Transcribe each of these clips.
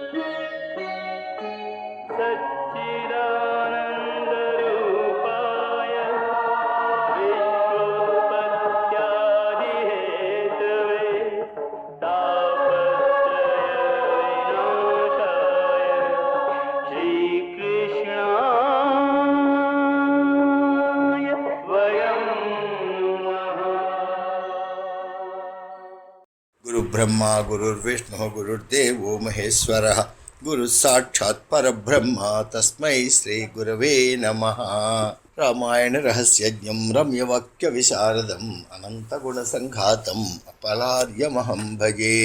सच्चिदानन्दरूपाय विश्वोत्पत्त्यादिहेतवे तापत्रयविनाशाय श्रीकृष्णाय वयं नमः। गुरु ब्रह्मा गुरुर्विष्णु गुरुर्देवो महेश्वरः गुरु साक्षात् परब्रह्म तस्मै श्री गुरवे नमः। रामायण रहस्यज्ञं रम्यवाक्य विशारदम् अनन्तगुणसङ्घातम् अपलार्यमहं भजे।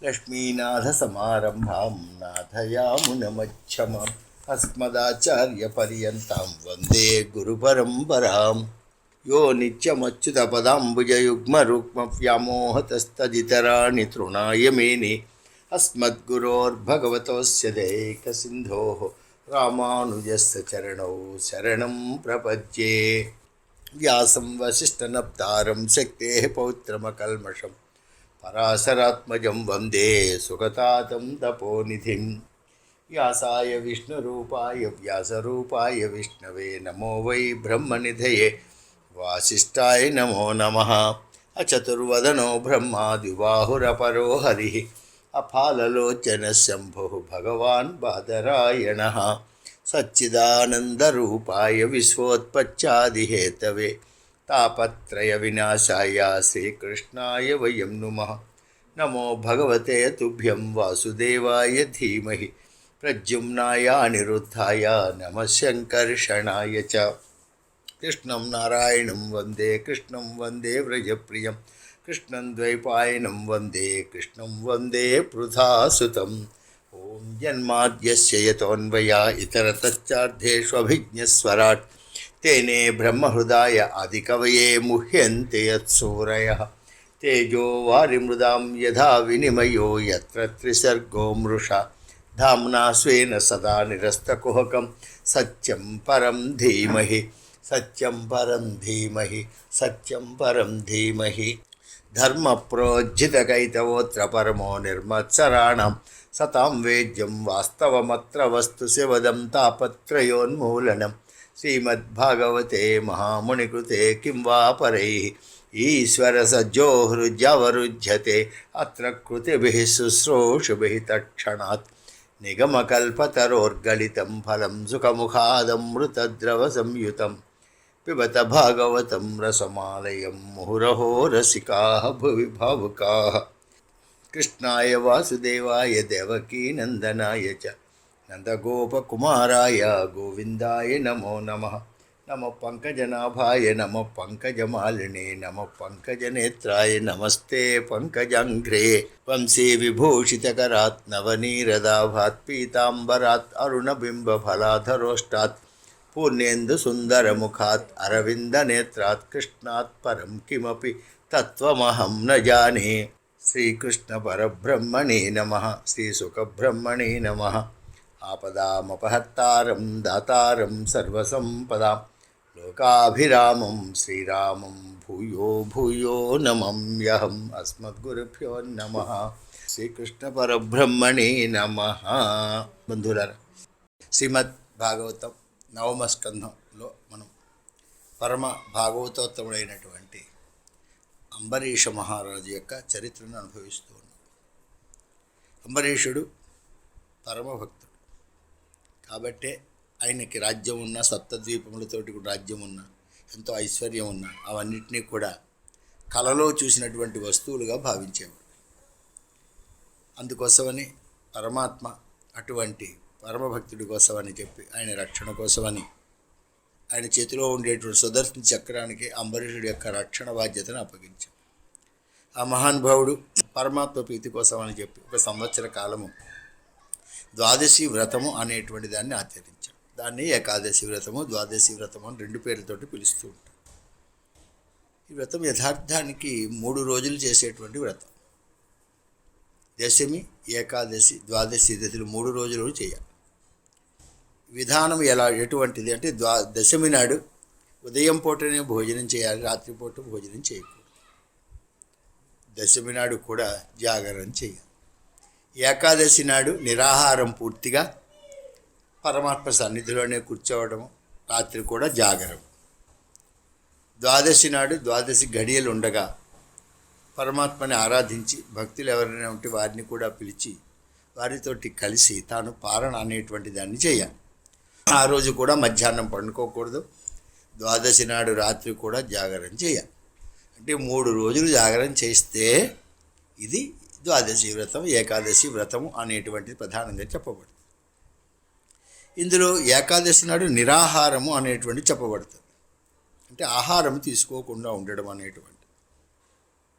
लक्ष्मीनाथ समारम्भां नाथयामुनमध्यमम् अस्मदाचार्यपर्यन्तां वन्दे गुरुपरम्पराम्। यो नित्यमच्युतपदाम्बुजयुग्मरुक्मव्यामोहतस्तदितराणि तृणाय मेने अस्मद्गुरोर्भगवतोऽस्य दैकसिन्धोः रामानुजस्य चरणौ शरणं प्रपद्ये। व्यासं वसिष्ठनप्तारं शक्तेः पौत्रमकल्मषं पराशरात्मजं वन्दे सुगतातं तपोनिधिं। व्यासाय विष्णुरूपाय व्यासरूपाय विष्णवे नमो वै ब्रह्मनिधये वासिष्ठाय नमो नमः। अचतुर्वदनो ब्रह्मा द्विबाहुरपरो हरिः अफाललोचनशम्भुः भगवान् बादरायणः। सच्चिदानन्दरूपाय विश्वोत्पत्त्यादिहेतवे तापत्रयविनाशाय श्रीकृष्णाय वयं नुमः। नमो भगवते तुभ्यं वासुदेवाय धीमहि प्रद्युम्नाय अनिरुद्धाय नमः शङ्कर्षणाय च। कृष्णं नारायणं वन्दे व्रजप्रियं कृष्णं द्वैपायनं वन्दे पृथासुतम्। ॐ जन्माद्यस्य यतोऽन्वया इतरतश्चार्धेष्वभिज्ञस्वराट् तेने ब्रह्महृदाय आदिकवये मुह्यन्ते यत्सूरयः। तेजो वारिमृदां यथा विनिमयो यत्र त्रिसर्गो मृषा धाम्ना स्वेन सदा निरस्तकुहकं सत्यं परं धीमहि सत्यं परं धीमहि। धर्मप्रोज्झितकैतवोऽत्र परमो निर्मत्सराणां सतां वेद्यं वास्तवमत्र वस्तु शिवदं तापत्रयोन्मूलनं श्रीमद्भागवते महामुनिकृते किं वा परैः ईश्वरसज्जो हृद्यावरुध्यते अत्र कृतिभिः शुश्रूषुभिः तत्क्षणात् निगमकल्पतरोर्गलितं फलं सुखमुखादमृतद्रवसंयुतं पिबत भागवतं रसमालयं मुहुरहो रसिकाः भुवि भावुकाः। कृष्णाय वासुदेवाय देवकीनन्दनाय च नन्दगोपकुमाराय गोविन्दाय नमो नमः। नमः पङ्कजनाभाय नमः पङ्कजमालिने नमः पङ्कजनेत्राय नमस्ते पङ्कजाङ्घ्रे। वंशी विभूषितकरात् नवनीरदाभात् पीताम्बरात् अरुणबिम्बफलाधरोष्टात् पूर्णेन्दुसुन्दरमुखात् अरविन्दनेत्रात् कृष्णात् परं किमपि तत्त्वमहं न जाने। श्रीकृष्णपरब्रह्मणे नमः। श्रीसुखब्रह्मणे नमः। आपदामपहर्तारं दातारं सर्वसम्पदां लोकाभिरामं श्रीरामं भूयो भूयो नमाम्यहम्। अस्मद्गुरुभ्यो नमः। శ్రీకృష్ణపరబ్రహ్మణే నమః. బంధువులారా, శ్రీమద్ భాగవతం నవమ స్కంధంలో మనం పరమ భాగవతోత్తముడైనటువంటి అంబరీష మహారాజు యొక్క చరిత్రను అనుభవిస్తూ ఉన్నాం. అంబరీషుడు పరమభక్తుడు కాబట్టే ఆయనకి రాజ్యం ఉన్న, సప్తద్వీపములతోటి కూడా రాజ్యం ఉన్న, ఎంతో ఐశ్వర్యం ఉన్న, అవన్నిటినీ కూడా కలలో చూసినటువంటి వస్తువులుగా భావించేవాడు. అందుకోసమని పరమాత్మ అటువంటి పరమభక్తుడి కోసమని చెప్పి ఆయన రక్షణ కోసమని ఆయన చేతిలో ఉండేటువంటి సుదర్శన చక్రానికి అంబరీషుడి యొక్క రక్షణ బాధ్యతను అప్పగించాం. ఆ మహానుభావుడు పరమాత్మ ప్రీతి కోసమని చెప్పి 1 సంవత్సర కాలము ద్వాదశి వ్రతము అనేటువంటి దాన్ని ఆచరించాం. దాన్ని ఏకాదశి వ్రతము, ద్వాదశి వ్రతము అని 2 పేర్లతోటి పిలుస్తూ ఉంటాం. ఈ వ్రతం యథార్థానికి 3 రోజులు చేసేటువంటి వ్రతం. దశమి, ఏకాదశి, ద్వాదశి తిథులు 3 రోజులు చేయాలి. విధానం ఎటువంటిది అంటే దశమి నాడు ఉదయం పూటనే భోజనం చేయాలి, రాత్రిపూట భోజనం చేయకూడదు. దశమి నాడు కూడా జాగరణ చేయాలి. ఏకాదశి నాడు నిరాహారం పూర్తిగా పరమాత్మ సన్నిధిలోనే కూర్చోవడము, రాత్రి కూడా జాగరం. ద్వాదశి నాడు ద్వాదశి ఘడియలు ఉండగా పరమాత్మని ఆరాధించి భక్తులు ఎవరైనా ఉంటే వారిని కూడా పిలిచి వారితోటి కలిసి తాను పారణ అనేటువంటి దాన్ని చేయాలి. ఆ రోజు కూడా మధ్యాహ్నం పండుకోకూడదు. ద్వాదశి నాడు రాత్రి కూడా జాగరణ చేయాలి. అంటే 3 రోజులు జాగరణ చేస్తే ఇది ద్వాదశి వ్రతం, ఏకాదశి వ్రతము అనేటువంటిది ప్రధానంగా చెప్పబడుతుంది. ఇందులో ఏకాదశి నాడు నిరాహారము అనేటువంటి చెప్పబడుతుంది. అంటే ఆహారం తీసుకోకుండా ఉండడం అనేటువంటి,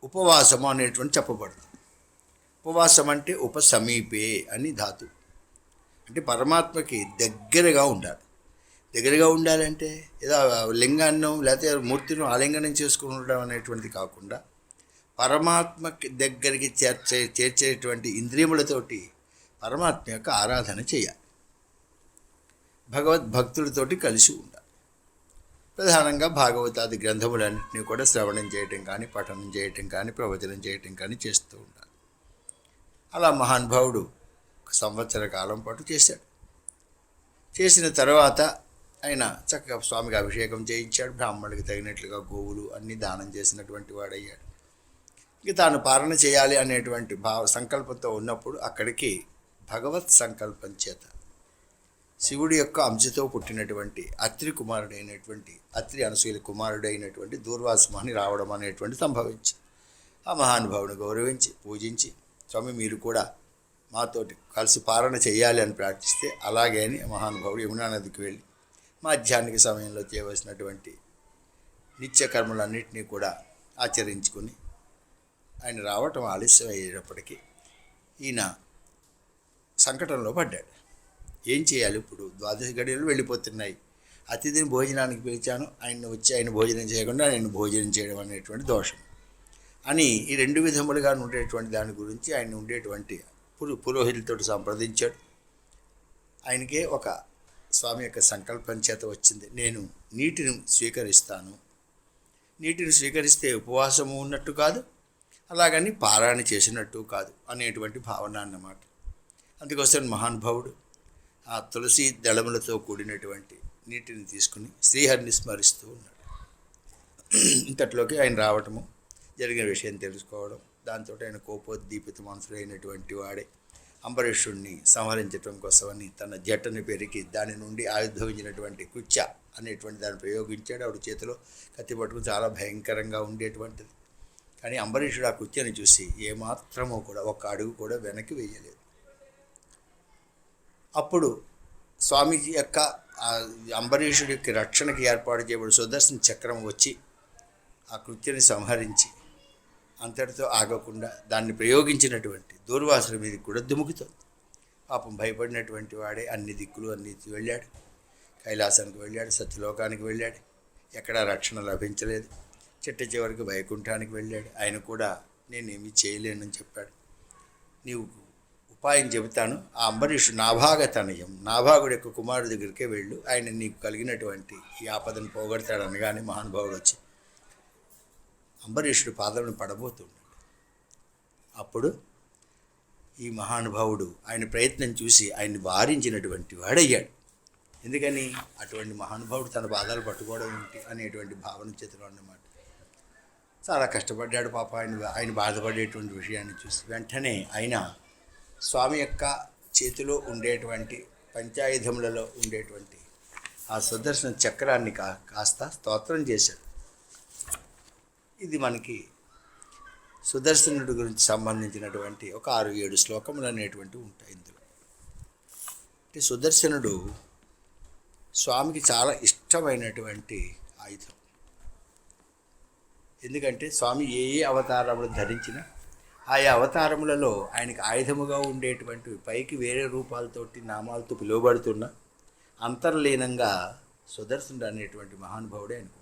ఉపవాసము అనేటువంటి చెప్పబడుతుంది. ఉపవాసం అంటే ఉపసమీపే అని ధాతు, అంటే పరమాత్మకి దగ్గరగా ఉండాలి. దగ్గరగా ఉండాలంటే ఏదో లింగాన్ని లేకపోతే మూర్తిని ఆలింగనం చేసుకుని ఉండడం అనేటువంటిది కాకుండా పరమాత్మకి దగ్గరికి చేర్చేటువంటి ఇంద్రియములతోటి పరమాత్మ యొక్క ఆరాధన చేయాలి. భగవద్భక్తులతోటి కలిసి ఉండాలి. ప్రధానంగా భాగవతాది గ్రంథములన్నింటినీ కూడా శ్రవణం చేయటం కానీ, పఠనం చేయటం కానీ, ప్రవచనం చేయటం కానీ చేస్తూ ఉండాలి. అలా మహానుభావుడు 1 సంవత్సర కాలం పాటు చేశాడు. చేసిన తర్వాత ఆయన చక్కగా స్వామికి అభిషేకం చేయించాడు. బ్రాహ్మణుడికి తగినట్లుగా గోవులు అన్నీ దానం చేసినటువంటి వాడయ్యాడు. ఇక తాను పాలన చేయాలి అనేటువంటి సంకల్పంతో ఉన్నప్పుడు అక్కడికి భగవత్ సంకల్పం చేత శివుడి యొక్క అంశతో పుట్టినటువంటి అత్రి కుమారుడైనటువంటి అత్రి అనసూయ కుమారుడైనటువంటి దూర్వాసుమని రావడం అనేటువంటి సంభవించి ఆ మహానుభావుని గౌరవించి పూజించి, స్వామి మీరు కూడా మాతోటి కలిసి పాలన చేయాలి అని ప్రార్థిస్తే అలాగే అని మహానుభావుడు యమునా నదికి వెళ్ళి మధ్యాహ్నిక సమయంలో చేయవలసినటువంటి నిత్యకర్మలన్నింటినీ కూడా ఆచరించుకొని ఆయన రావటం ఆలస్యం అయ్యేటప్పటికీ ఈయన సంకటంలో పడ్డాడు. ఏం చేయాలి ఇప్పుడు? ద్వాదశి గడియలు వెళ్ళిపోతున్నాయి. అతిథిని భోజనానికి పిలిచాను, ఆయన వచ్చి ఆయన భోజనం చేయకుండా ఆయన భోజనం చేయడం అనేటువంటి దోషం అని ఈ 2 విధములుగా ఉండేటువంటి దాని గురించి ఆయన ఉండేటువంటి పురోహితులతో సంప్రదించాడు. ఆయనకే ఒక స్వామి యొక్క సంకల్పం చేత వచ్చింది, నేను నీటిని స్వీకరిస్తాను. నీటిని స్వీకరిస్తే ఉపవాసము ఉన్నట్టు కాదు, అలాగని పారాయణ చేసినట్టు కాదు అనేటువంటి భావన అన్నమాట. అందుకోసం మహానుభావుడు ఆ తులసి దళములతో కూడినటువంటి నీటిని తీసుకుని శ్రీహరిని స్మరిస్తూ ఉన్నాడు. ఇంతట్లోకి ఆయన రావటము, జరిగిన విషయం తెలుసుకోవడం, దాంతో ఆయన కోపోద్దీపిత మనసుడైనటువంటి వాడే అంబరీషుడిని సంహరించడం కోసమని తన జట్టను పెరికి దాని నుండి ఆవిర్భవించినటువంటి కుచ్చ అనేటువంటి దాన్ని ప్రయోగించాడు. ఆవిడ చేతిలో కత్తి పట్టుకుని చాలా భయంకరంగా ఉండేటువంటిది. కానీ అంబరీషుడు ఆ కుత్యను చూసి ఏమాత్రమో కూడా 1 అడుగు కూడా వెనక్కి వేయలేదు. అప్పుడు స్వామీజీ యొక్క అంబరీషుడి యొక్క రక్షణకి ఏర్పాటు చేయబడి సుదర్శన చక్రం వచ్చి ఆ కృత్యని సంహరించి అంతటితో ఆగకుండా దాన్ని ప్రయోగించినటువంటి దూర్వాసుల మీదకి కూడా దుముకుతుంది. పాపం భయపడినటువంటి వాడే అన్ని దిక్కులు అన్నిటి వెళ్ళాడు. కైలాసానికి వెళ్ళాడు, సత్యలోకానికి వెళ్ళాడు, ఎక్కడా రక్షణ లభించలేదు. చివరికి వైకుంఠానికి వెళ్ళాడు. ఆయన కూడా నేనేమీ చేయలేనని చెప్పాడు. నీవు ఉపాయం చెబుతాను, ఆ అంబరీషుడు నాభాగ తనయం, నాభాగుడి యొక్క కుమారుడి దగ్గరికే వెళ్ళు, ఆయన నీకు కలిగినటువంటి ఈ ఆపదను పోగొడతాడు అనగానే మహానుభావుడు వచ్చి అంబరీషుడు పాదలను పడబోతున్నాడు. అప్పుడు ఈ మహానుభావుడు ఆయన ప్రయత్నం చూసి ఆయన్ని వారించినటువంటి వాడయ్యాడు. ఎందుకని? అటువంటి మహానుభావుడు తన పాదాలు పట్టుకోవడం ఏంటి అనేటువంటి భావన చేతిలో అన్నమాట. చాలా కష్టపడ్డాడు పాప. ఆయన బాధపడేటువంటి విషయాన్ని చూసి వెంటనే ఆయన స్వామి యొక్క చేతిలో ఉండేటువంటి పంచాయుధములలో ఉండేటువంటి ఆ సుదర్శన చక్రాన్ని కాస్త స్తోత్రం చేశాడు. ఇది మనకి సుదర్శనుడి గురించి సంబంధించినటువంటి ఒక 6-7 శ్లోకములు అనేటువంటివి ఉంటాయి ఇందులో. అంటే సుదర్శనుడు స్వామికి చాలా ఇష్టమైనటువంటి ఆయుధం. ఎందుకంటే స్వామి ఏ అవతారములు ధరించినా ఆయా అవతారములలో ఆయనకి ఆయుధముగా ఉండేటువంటివి పైకి వేరే రూపాలతోటి నామాలతో పిలువబడుతున్న అంతర్లీనంగా సుదర్శనుడు అనేటువంటి మహానుభావుడే అనుకుంటాడు.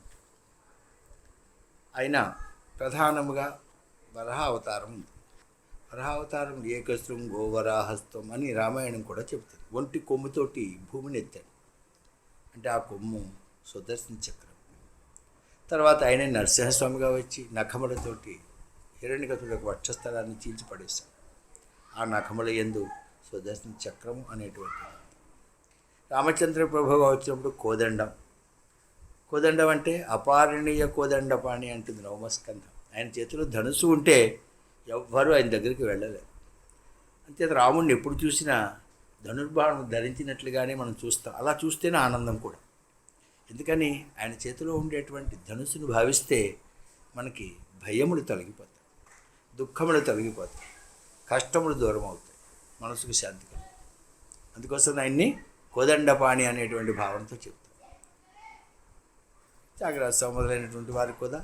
ఆయన ప్రధానముగా వరహ అవతారం ఉంది. వరహ అవతారం ఏకస్రం గోవరాహస్తం అని రామాయణం కూడా చెబుతుంది. ఒంటి కొమ్ముతోటి భూమిని ఎత్తాడు, అంటే ఆ కొమ్ము సుదర్శన చక్రం. తర్వాత ఆయన నరసింహస్వామిగా వచ్చి నఖములతోటి హిరణ్యకశిపుడి వక్షస్థలాన్ని చీల్చి పడేశాడు. ఆ నఖముల యందు సుదర్శన చక్రము అనేటువంటిది. రామచంద్ర ప్రభువుగా వచ్చినప్పుడు కోదండం. కోదండం అంటే అపారణీయ కోదండపాణి అంటుంది నవమస్కంధం. ఆయన చేతిలో ధనుసు ఉంటే ఎవ్వరూ ఆయన దగ్గరికి వెళ్ళలేరు. అంతేత రాముడిని ఎప్పుడు చూసినా ధనుర్బాణం ధరించినట్లుగానే మనం చూస్తాం. అలా చూస్తేనే ఆనందం కూడా. ఎందుకని ఆయన చేతిలో ఉండేటువంటి ధనుసును భావిస్తే మనకి భయములు తొలగిపోతాయి, దుఃఖములు తొలగిపోతాయి, కష్టములు దూరం అవుతాయి, మనసుకు శాంతి కలుగుతుంది. అందుకోసం ఆయన్ని కోదండపాణి అనేటువంటి భావనతో చెప్తాం. త్యాగరాజ మొదలైనటువంటి వారికి కూడా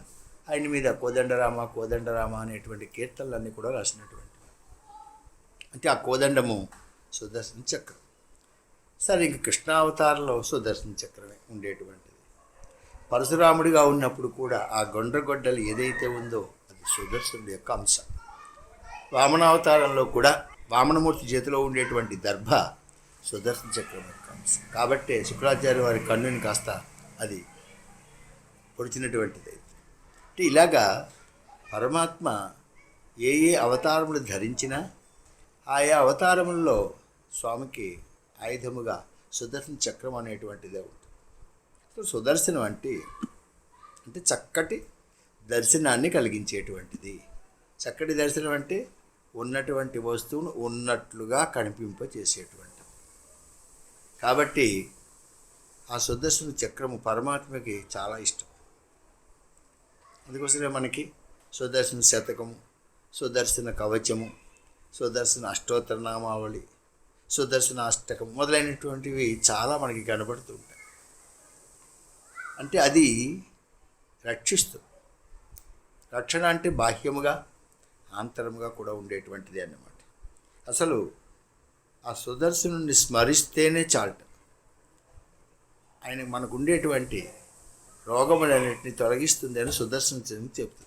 ఆయన మీద కోదండరామ కోదండరామ అనేటువంటి కీర్తనలన్నీ కూడా రాసినటువంటి. అంటే ఆ కోదండము సుదర్శన చక్రం. సరే, ఇంక కృష్ణావతారంలో సుదర్శన చక్రమే ఉండేటువంటిది. పరశురాముడిగా ఉన్నప్పుడు కూడా ఆ గొండ్రగొడ్డలు ఏదైతే ఉందో అది సుదర్శనుడి యొక్క అంశం. వామనావతారంలో కూడా వామనమూర్తి చేతిలో ఉండేటువంటి దర్భ సుదర్శన చక్రం యొక్క అంశం. కాబట్టే శుక్రాచార్య వారి కన్నుని కాస్త అది పొడిచినటువంటిది. అంటే ఇలాగా పరమాత్మ ఏ ఏ అవతారములు ధరించినా ఆయా అవతారములలో స్వామికి ఆయుధముగా సుదర్శన చక్రం అనేటువంటిదే ఉంటుంది. సుదర్శనం అంటే చక్కటి దర్శనాన్ని కలిగించేటువంటిది. చక్కటి దర్శనం అంటే ఉన్నటువంటి వస్తువును ఉన్నట్లుగా కనిపింపచేసేటువంటిది. కాబట్టి ఆ సుదర్శన చక్రము పరమాత్మకి చాలా ఇష్టం. అందుకోసమే మనకి సుదర్శన శతకము, సుదర్శన కవచము, సుదర్శన అష్టోత్తర నామావళి, సుదర్శన అష్టకం మొదలైనటువంటివి చాలా మనకి కనబడుతుంటాయి. అంటే అది రక్షిస్తుంది. రక్షణ అంటే బాహ్యముగా ఆంతరముగా కూడా ఉండేటువంటిది అన్నమాట. అసలు ఆ సుదర్శనుని స్మరిస్తేనే చాలట ఆయన మనకు ఉండేటువంటి రోగములన్నింటినీ తొలగిస్తుంది అని సుదర్శన చెప్తుంది.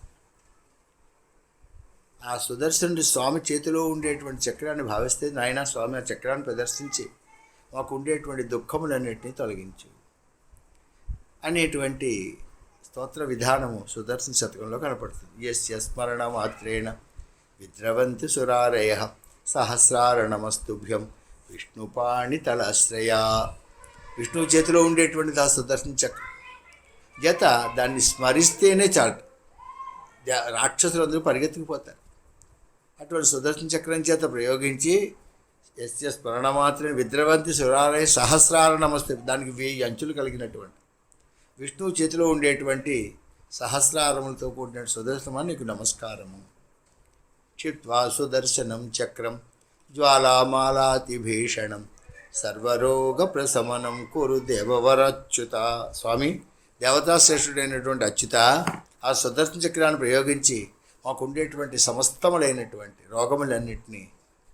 ఆ సుదర్శనుడి స్వామి చేతిలో ఉండేటువంటి చక్రాన్ని భావిస్తే, నాయన స్వామి ఆ చక్రాన్ని ప్రదర్శించి మాకు ఉండేటువంటి దుఃఖములన్నింటినీ తొలగించు అనేటువంటి స్తోత్ర విధానము సుదర్శన శతకంలో కనపడుతుంది. యస్య స్మరణ మాత్రేణ విద్రవంతి సురారయ సహస్రారణమస్తుభ్యం విష్ణుపాణి తలాశ్రయ. విష్ణువు చేతిలో ఉండేటువంటిది ఆ సుదర్శన చక్రం. జత దాన్ని స్మరిస్తేనే చాలు రాక్షసులందరూ పరిగెత్తుకుపోతారు. అటువంటి సుదర్శన చక్రం చేత ప్రయోగించి యస్య స్మరణ మాత్రమే విద్రవంతి సురాలయ సహస్రాల నమస్తే, దానికి 1000 అంచులు కలిగినటువంటి విష్ణువు చేతిలో ఉండేటువంటి సహస్రారములతో కూడిన సుదర్శనమా నీకు నమస్కారము. చిత్వా సుదర్శనం చక్రం జ్వాలామాలాతిభీషణం సర్వరోగ ప్రశమనం కురు దేవవరచ్యుత. స్వామి దేవతాశ్రేష్ఠుడైనటువంటి అచ్యుత, ఆ సుదర్శన చక్రాన్ని ప్రయోగించి మాకు ఉండేటువంటి సమస్తములైనటువంటి రోగములన్నింటినీ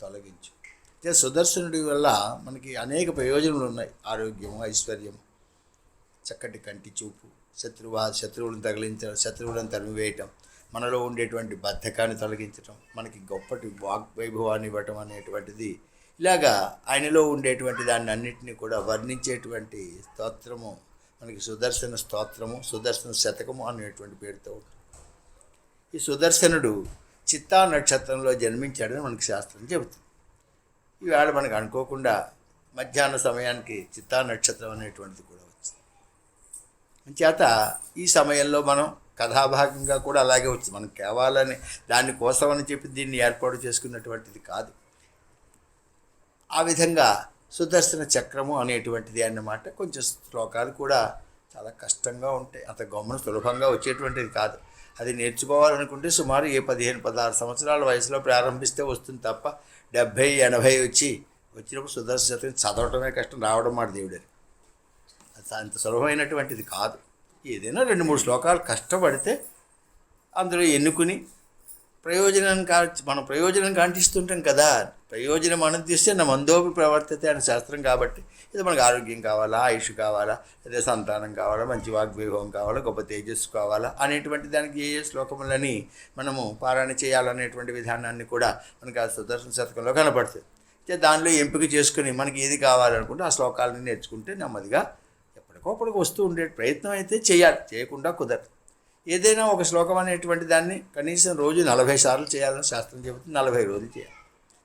తొలగించు. అంటే సుదర్శనుడి వల్ల మనకి అనేక ప్రయోజనాలు ఉన్నాయి. ఆరోగ్యము, ఐశ్వర్యము, చక్కటి కంటి చూపు, శత్రువులను తగిలించడం, శత్రువులను తరిమివేయటం, మనలో ఉండేటువంటి బద్ధకాన్ని తొలగించటం, మనకి గొప్పటి వాగ్వైభవాన్ని ఇవ్వటం అనేటువంటిది. ఇలాగా ఆయనలో ఉండేటువంటి దాన్ని అన్నింటినీ కూడా వర్ణించేటువంటి స్తోత్రము మనకి సుదర్శన స్తోత్రము, సుదర్శన శతకము అనేటువంటి పేరుతో ఉంటుంది. ఈ సుదర్శనుడు చిత్తా నక్షత్రంలో జన్మించాడని మనకి శాస్త్రం చెబుతుంది. ఈవేళ మనకు అనుకోకుండా మధ్యాహ్న సమయానికి చిత్తా నక్షత్రం అనేటువంటిది కూడా వచ్చింది. అంచేత ఈ సమయంలో మనం కథాభాగంగా కూడా అలాగే వచ్చింది. మనం కేవలం దానికోసమని చెప్పి దీన్ని ఏర్పాటు చేసుకున్నటువంటిది కాదు. ఆ విధంగా సుదర్శన చక్రము అనేటువంటిది అన్నమాట. కొంచెం శ్లోకాలు కూడా చాలా కష్టంగా ఉంటాయి, అంత గమ్మున సులభంగా వచ్చేటువంటిది కాదు. అది నేర్చుకోవాలనుకుంటే సుమారు 15-16 సంవత్సరాల వయసులో ప్రారంభిస్తే వస్తుంది తప్ప 70-80 వచ్చినప్పుడు సుదర్శన చక్రం చదవటమే కష్టం, రావడం మాట దేవుడని. అది అంత సులభమైనటువంటిది కాదు. ఏదైనా 2-3 శ్లోకాలు కష్టపడితే అందులో ఎన్నుకుని మనం ప్రయోజనం కాంటిస్తుంటాం కదా. ప్రయోజనం అనుద్దిస్తే నా మందోపి ప్రవర్తితే అనే శాస్త్రం. కాబట్టి ఇది మనకు ఆరోగ్యం కావాలా, ఆయుష్ కావాలా, లేదా సంతానం కావాలా, మంచి వాగ్వైభవం కావాలా, గొప్ప తేజస్సు కావాలా అనేటువంటి దానికి ఏ శ్లోకములని మనము పారాయణ చేయాలనేటువంటి విధానాన్ని కూడా మనకు ఆ సుదర్శన శతకంలో కనపడుతుంది. దానిలో ఎంపిక చేసుకుని మనకి ఏది కావాలనుకుంటే ఆ శ్లోకాలని నేర్చుకుంటే నెమ్మదిగా ఎప్పటికోప్పటికి వస్తూ ఉండే ప్రయత్నం అయితే చేయాలి, చేయకుండా కుదరదు. ఏదైనా ఒక శ్లోకం అనేటువంటి దాన్ని కనీసం రోజు 40 సార్లు చేయాలని శాస్త్రం చెబుతుంది. 40 రోజులు చేయాలి.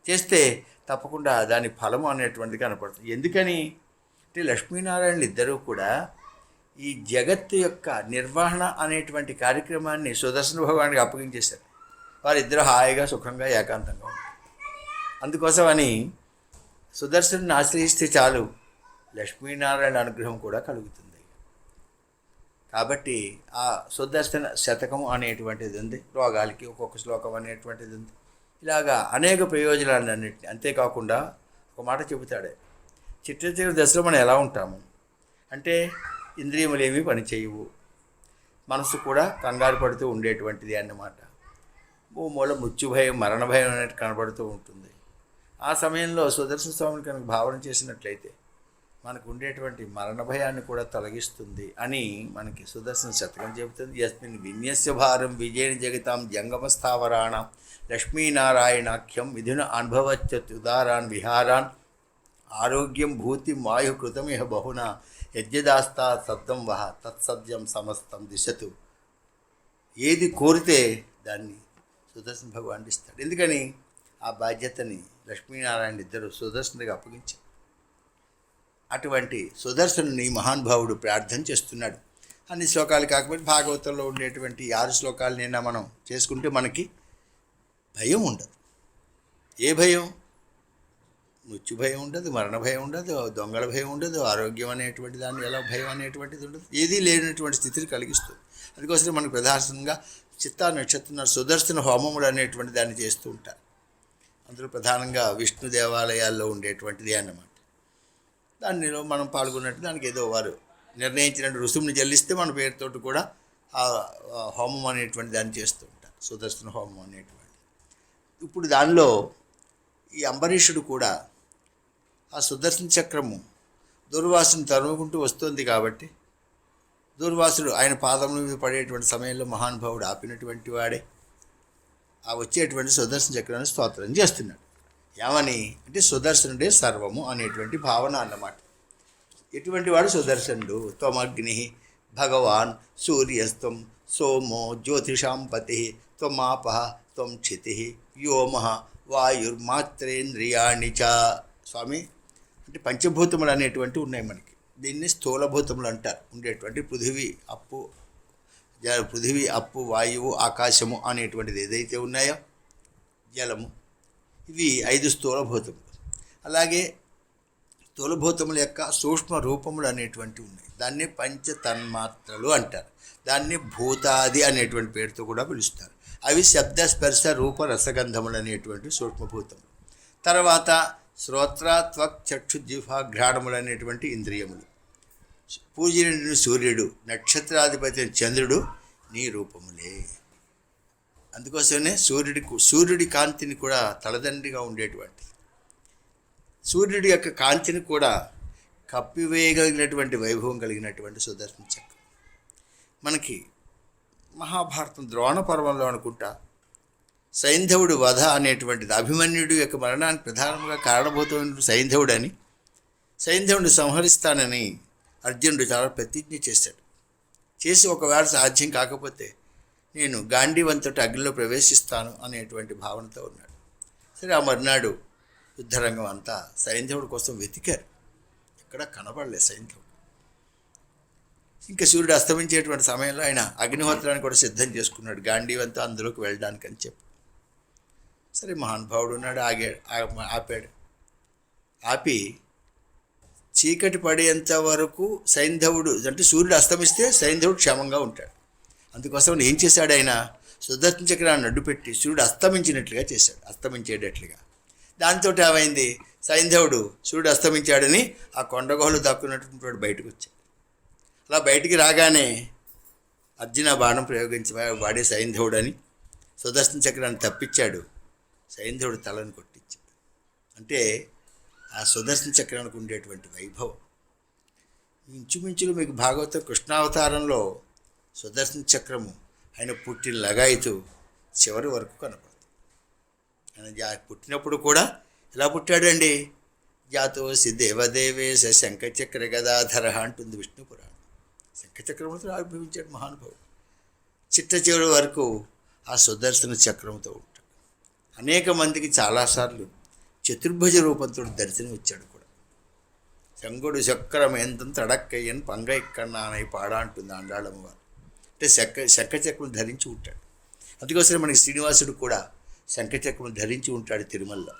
చేస్తే తప్పకుండా దాని ఫలము అనేటువంటిది కనపడుతుంది. ఎందుకని అంటే లక్ష్మీనారాయణలు ఇద్దరూ కూడా ఈ జగత్తు యొక్క నిర్వహణ అనేటువంటి కార్యక్రమాన్ని సుదర్శన భగవానికి అప్పగించేశారు. వారిద్దరూ హాయిగా సుఖంగా ఏకాంతంగా ఉంటారు. అందుకోసమని సుదర్శను ఆశ్రయిస్తే చాలు లక్ష్మీనారాయణ అనుగ్రహం కూడా కలుగుతుంది. కాబట్టి ఆ సుదర్శన శతకము అనేటువంటిది ఉంది. రోగాలకి ఒక్కొక్క శ్లోకం అనేటువంటిది ఉంది. ఇలాగా అనేక ప్రయోజనాలన్నింటినీ. అంతేకాకుండా ఒక మాట చెబుతాడే, చిట్ట దశలో మనం ఎలా ఉంటాము అంటే ఇంద్రియములు ఏమీ పనిచేయవు, మనసు కూడా కంగారు పడుతూ ఉండేటువంటిది అన్నమాట. ఓ మూల మృత్యు భయం, మరణ భయం అనేది కనబడుతూ ఉంటుంది. ఆ సమయంలో సుదర్శన స్వామిని కనుక భావన చేసినట్లయితే మనకు ఉండేటువంటి మరణ భయాన్ని కూడా తొలగిస్తుంది అని మనకి సుదర్శన శతకం చెబుతుంది. యస్మిన్ విన్యస్య భారం విజయని జగతాం జంగమ స్థావరాణం లక్ష్మీనారాయణాఖ్యం మిథున అనుభవత్యుదారాన్ విహారాన్ ఆరోగ్యం భూతి వాయు కృతమిహ బహున యజ్ఞదాస్తా సబ్దం వహ తత్సద్యం సమస్తం దిశతు. ఏది కోరితే దాన్ని సుదర్శన భగవాన్ ఇస్తాడు. ఎందుకని ఆ బాధ్యతని లక్ష్మీనారాయణ ఇద్దరు సుదర్శనుడికి అప్పగించారు. అటువంటి సుదర్శనుని మహానుభావుడు ప్రార్థన చేస్తున్నాడు. అన్ని శ్లోకాలు కాకపోతే భాగవతంలో ఉండేటువంటి 6 శ్లోకాలు నిన్న మనం చేసుకుంటే మనకి భయం ఉండదు. ఏ భయం? మృత్యు భయం ఉండదు, మరణ భయం ఉండదు, దొంగల భయం ఉండదు, ఆరోగ్యం అనేటువంటి దాన్ని ఎలా భయం అనేటువంటిది ఉండదు. ఏదీ లేనటువంటి స్థితిని కలిగిస్తుంది. అందుకోసమే మనకు ప్రధానంగా చిత్తా నక్షత్రం సుదర్శన హోమములు అనేటువంటి దాన్ని చేస్తూ ఉంటారు. అందులో ప్రధానంగా విష్ణు దేవాలయాల్లో ఉండేటువంటిది అన్నమాట. దానిలో మనం పాల్గొన్నట్టు దానికి ఏదో వారు నిర్ణయించినట్టు రుసుముని చెల్లిస్తే మన పేరుతోటి కూడా ఆ హోమం అనేటువంటి దాన్ని చేస్తూ ఉంటారు, సుదర్శన హోమం అనేటువంటి. ఇప్పుడు దానిలో ఈ అంబరీషుడు కూడా ఆ సుదర్శన చక్రము దూర్వాసుని తరుముకుంటూ వస్తుంది కాబట్టి దూర్వాసుడు ఆయన పాదముల మీద పడేటువంటి సమయంలో మహానుభావుడు ఆపినటువంటి వాడే ఆ వచ్చేటువంటి సుదర్శన చక్రాన్ని స్తోత్రం చేస్తున్నాడు. ఏమని అంటే సుదర్శనుడే సర్వము అనేటువంటి భావన అన్నమాట. ఎటువంటి వాడు సుదర్శనుడు? త్వమగ్ని భగవాన్ సూర్యస్తం సోమో జ్యోతిషాంపతి త్వమాప త్వం క్షితి వ్యోమ వాయుర్మాత్రేంద్రియాణి చ. స్వామి అంటే పంచభూతములు అనేటువంటి ఉన్నాయి మనకి. దీన్ని స్థూలభూతములు అంటారు. ఉండేటువంటి పృథివీ అప్పు వాయువు ఆకాశము అనేటువంటిది ఏదైతే ఉన్నాయో జలము, ఇవి 5 స్థూలభూతములు. అలాగే స్థూలభూతముల యొక్క సూక్ష్మ రూపములు అనేటువంటివి ఉన్నాయి. దాన్ని పంచతన్మాత్రలు అంటారు. దాన్ని భూతాది అనేటువంటి పేరుతో కూడా పిలుస్తారు. అవి శబ్ద స్పర్శ రూప రసగంధములు అనేటువంటి సూక్ష్మభూతములు. తర్వాత శ్రోత్ర త్వక్ చక్షు జిహ్వ ఘ్రాణములు అనేటువంటి ఇంద్రియములు. పూజనీయుడు సూర్యుడు, నక్షత్రాధిపతి చంద్రుడు నీ రూపములే. అందుకోసమే సూర్యుడి కాంతిని కూడా తలదండిగా ఉండేటువంటి సూర్యుడి యొక్క కాంతిని కూడా కప్పివేయగలిగినటువంటి వైభవం కలిగినటువంటి సుదర్శన చక్రం. మనకి మహాభారతం ద్రోణ పర్వంలో అనుకుంటా సైంధవుడు వధ అనేటువంటిది, అభిమన్యుడి యొక్క మరణానికి ప్రధానంగా కారణభూతమైన సైంధవుడని, సైంధవుడిని సంహరిస్తానని అర్జునుడు చాలా ప్రతిజ్ఞ చేశాడు. చేసి ఒకవేళ సాధ్యం కాకపోతే నేను గాంధీవంతుడి అగ్నిలో ప్రవేశిస్తాను అనేటువంటి భావనతో ఉన్నాడు. సరే, ఆ మర్నాడు యుద్ధరంగం అంతా సైంధవుడి కోసం వెతికారు. ఎక్కడ కనపడలేదు సైంధవుడు. ఇంకా సూర్యుడు అస్తమించేటువంటి సమయంలో ఆయన అగ్నిహోత్రాన్ని కూడా సిద్ధం చేసుకున్నాడు గాంధీవంతో అందులోకి వెళ్ళడానికి అని చెప్పి. సరే, మహానుభావుడు ఉన్నాడు, ఆపాడు. ఆపి చీకటి పడేంత వరకు సైంధవుడు అంటే సూర్యుడు అస్తమిస్తే సైంధవుడు క్షేమంగా ఉంటాడు. అందుకోసం ఏం చేశాడు ఆయన? సుదర్శన చక్రాన్ని అడ్డుపెట్టి సూర్యుడు అస్తమించినట్లుగా చేశాడు, అస్తమించేటట్లుగా. దాంతో ఏమైంది? సైంధవుడు సూర్యుడు అస్తమించాడని ఆ కొండగోలు దాక్కున్నటువంటి వాడు బయటకు వచ్చాడు. అలా బయటికి రాగానే అర్జున బాణం ప్రయోగించి వాడే సైంధవుడు అని సుదర్శన చక్రాన్ని తప్పించాడు. సైంధవుడు తలను కొట్టించాడు. అంటే ఆ సుదర్శన చక్రానికి ఉండేటువంటి వైభవం ఇంచుమించులు మీకు భాగవత కృష్ణావతారంలో సుదర్శన చక్రము ఆయన పుట్టిన లగాయితూ చివరి వరకు కనపడుతుంది. ఆయన పుట్టినప్పుడు కూడా ఎలా పుట్టాడండి? జాతోసి దేవదేవేశ శంఖచక్ర గదాధర అంటుంది విష్ణు పురాణం. శంఖచక్రంతో ఆవిర్భవించాడు మహానుభావుడు. చిట్ట చివరి వరకు ఆ సుదర్శన చక్రంతో ఉంటాడు. అనేక మందికి చాలాసార్లు చతుర్భుజ రూపంతో దర్శనం ఇచ్చాడు కూడా. శంగుడు చక్రం ఎంతం తడక్కయ్యని పంగ ఇక్కన్నానై పాడా అంటుంది ఆండాళమ్మ వారు. అంటే శంఖచక్రం ధరించి ఉంటాడు. అందుకోసమే మనకి శ్రీనివాసుడు కూడా శంఖచక్రం ధరించి ఉంటాడు తిరుమలలో.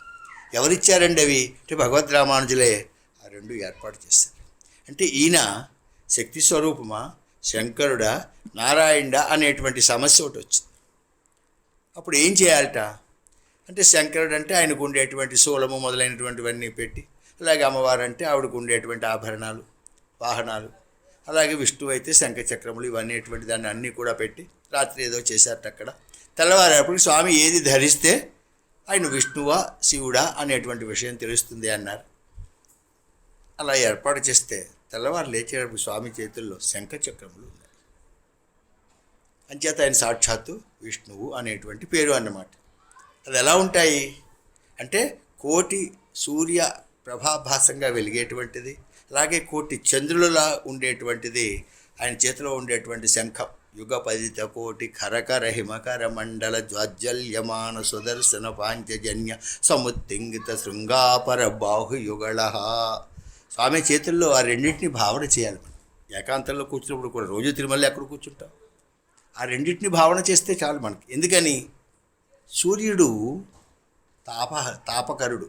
ఎవరిచ్చారండి అవి అంటే భగవద్ రామానుజులే ఆ రెండు ఏర్పాటు చేశారు. అంటే ఈయన శక్తి స్వరూపమా, శంకరుడా, నారాయణుడా అనేటువంటి సమస్య ఒకటి వచ్చింది. అప్పుడు ఏం చేయాలట అంటే శంకరుడు అంటే ఆయనకు ఉండేటువంటి శూలము మొదలైనటువంటివన్నీ పెట్టి, అలాగే అమ్మవారు అంటే ఆవిడకు ఉండేటువంటి ఆభరణాలు, వాహనాలు, అలాగే విష్ణువు అయితే శంఖచక్రములు ఇవన్నీ దాన్ని అన్నీ కూడా పెట్టి రాత్రి ఏదో చేశారట. అక్కడ తెల్లవారేపటికి స్వామి ఏది ధరిస్తే ఆయన విష్ణువా శివుడా అనేటువంటి విషయం తెలుస్తుంది అన్నారు. అలా ఏర్పాటు చేస్తే తెల్లవారు లేచేటప్పుడు స్వామి చేతుల్లో శంఖచక్రములు ఉన్నాయి. అంచేత ఆయన సాక్షాత్తు విష్ణువు అనేటువంటి పేరు అన్నమాట. అది ఎలా ఉంటాయి అంటే కోటి సూర్య ప్రభాభాసంగా వెలిగేటువంటిది, అలాగే కోటి చంద్రులలా ఉండేటువంటిది ఆయన చేతిలో ఉండేటువంటి శంఖం. యుగపదిత కోటి కరకర హిమకర మండల జ్వాజ్వల్యమాన సుదర్శన పాంచజన్య సముత్తింగిత శృంగాపర బాహుయుగళ. స్వామి చేతుల్లో ఆ రెండింటిని భావన చేయాలి. మనం ఏకాంతంలో కూర్చున్నప్పుడు కూడా రోజు తిరుమల ఎక్కడ కూర్చుంటాం, ఆ రెండింటిని భావన చేస్తే చాలు మనకి. ఎందుకని సూర్యుడు తాపకరుడు,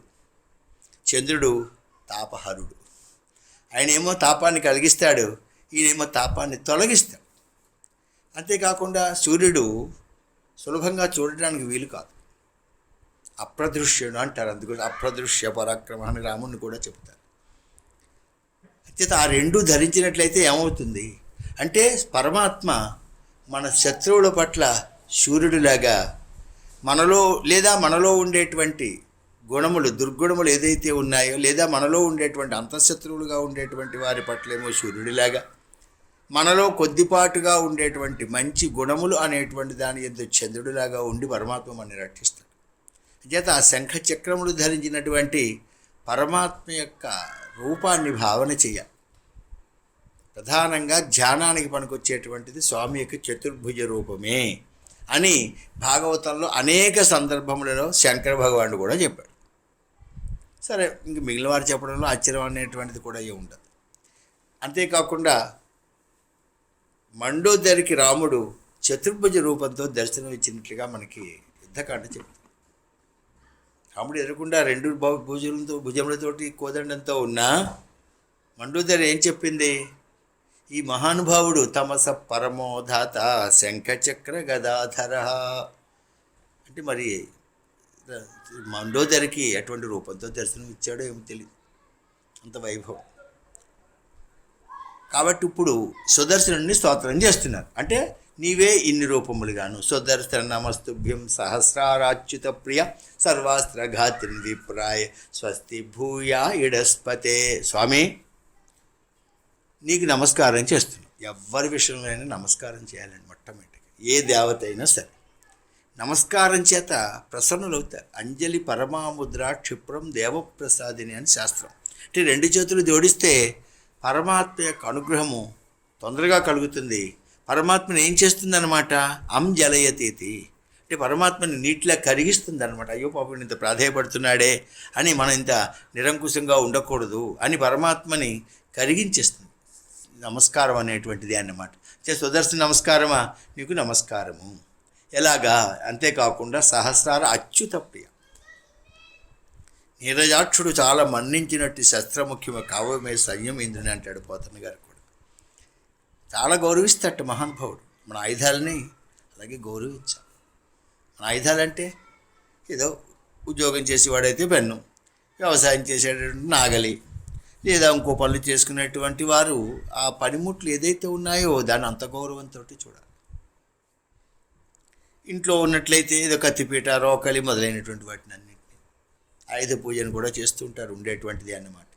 చంద్రుడు తాపహరుడు. ఆయనేమో తాపాన్ని కలిగిస్తాడు, ఈయనేమో తాపాన్ని తొలగిస్తాడు. అంతేకాకుండా సూర్యుడు సులభంగా చూడడానికి వీలు కాదు, అప్రదృశ్యుడు అంటారు. అందుకు అప్రదృశ్య పరాక్రమ అని రాముడిని కూడా చెప్తారు. అయితే ఆ రెండు ధరించినట్లయితే ఏమవుతుంది అంటే పరమాత్మ మన శత్రువుల పట్ల సూర్యుడిలాగా మనలో లేదా మనలో ఉండేటువంటి గుణములు దుర్గుణములు ఏదైతే ఉన్నాయో లేదా మనలో ఉండేటువంటి అంతఃశత్రువులుగా ఉండేటువంటి వారి పట్లేమో సూర్యుడిలాగా, మనలో కొద్దిపాటుగా ఉండేటువంటి మంచి గుణములు అనేటువంటి దాని యందు చంద్రుడిలాగా ఉండి పరమాత్మ మనని రక్షిస్తాడు. చేత ఆ శంఖ చక్రములు ధరించినటువంటి పరమాత్మ యొక్క రూపాన్ని భావన చేయాలి. ప్రధానంగా ధ్యానానికి పనికొచ్చేటువంటిది స్వామి యొక్క చతుర్భుజ రూపమే అని భాగవతంలో అనేక సందర్భములలో శంకర భగవానుడు కూడా చెప్పాడు. సరే, ఇంక మిగిలిన వారు చెప్పడంలో ఆశ్చర్యం అనేటువంటిది కూడా ఉండదు. అంతేకాకుండా మండోదరికి రాముడు చతుర్భుజ రూపంతో దర్శనం ఇచ్చినట్లుగా మనకి యుద్ధకాండ చెప్తుంది. రాముడు ఎదురకుండా రెండు భుజములతోటి కోదండంతో ఉన్నా మండోదరి ఏం చెప్పింది, ఈ మహానుభావుడు తమస పరమోధాత శంఖచక్ర గదాధర అంటే మరి మండోదరికి ఎటువంటి రూపంతో దర్శనం ఇచ్చాడో ఏమో తెలియదు, అంత వైభవం. కాబట్టి ఇప్పుడు సుదర్శనుడిని స్తోత్రం చేస్తున్నారు. అంటే నీవే ఇన్ని రూపములుగాను సుదర్శన నమస్తుభ్యం సహస్రారాచ్యుత ప్రియ సర్వాస్త్రఘాతిని విప్రాయ స్వస్తి భూయా ఇడస్పతే. స్వామి నీకు నమస్కారం చేస్తున్నాను. ఎవరి విషయంలోనైనా నమస్కారం చేయాలండి. మొట్టమొదటిగా ఏ దేవత అయినా సరే నమస్కారం చేత ప్రసన్నులవుతారు. అంజలి పరమాముద్ర క్షిప్రం దేవప్రసాదిని అని శాస్త్రం. అంటే రెండు చేతులు జోడిస్తే పరమాత్మ యొక్క అనుగ్రహము తొందరగా కలుగుతుంది. పరమాత్మని ఏం చేస్తుందన్నమాట, జలయతీతి అంటే పరమాత్మని నీటిలా కరిగిస్తుంది అనమాట. అయ్యో పాపం ఇంత ప్రాధేయపడుతున్నాడే అని మనం ఇంత నిరంకుశంగా ఉండకూడదు అని పరమాత్మని కరిగించేస్తుంది నమస్కారం అనేటువంటిది అన్నమాట. సుదర్శన నమస్కారమా, నీకు నమస్కారము. ఎలాగా, అంతేకాకుండా సహస్రార అచ్యుత ప్రియ నీరజాక్షుడు చాలా మన్నించినట్టు శస్త్రముఖ్యము కావమే సంయమేంద్రుని అంటాడు పోతన్న గారు కూడా. చాలా గౌరవిస్తాట మహానుభావుడు. మన ఆయుధాలని అలాగే గౌరవించాలి. మన ఆయుధాలంటే ఏదో ఉద్యోగం చేసేవాడైతే పెన్ను, వ్యవసాయం చేసేటటువంటి నాగలి, లేదా ఇంకో పనులు చేసుకునేటువంటి వారు ఆ పనిముట్లు ఏదైతే ఉన్నాయో దాన్ని అంత గౌరవంతో చూడాలి. ఇంట్లో ఉన్నట్లయితే ఏదో కత్తిపీట, రోకలి మొదలైనటువంటి వాటిని అన్నింటినీ ఆయుధ పూజను కూడా చేస్తుంటారు ఉండేటువంటిది అన్నమాట.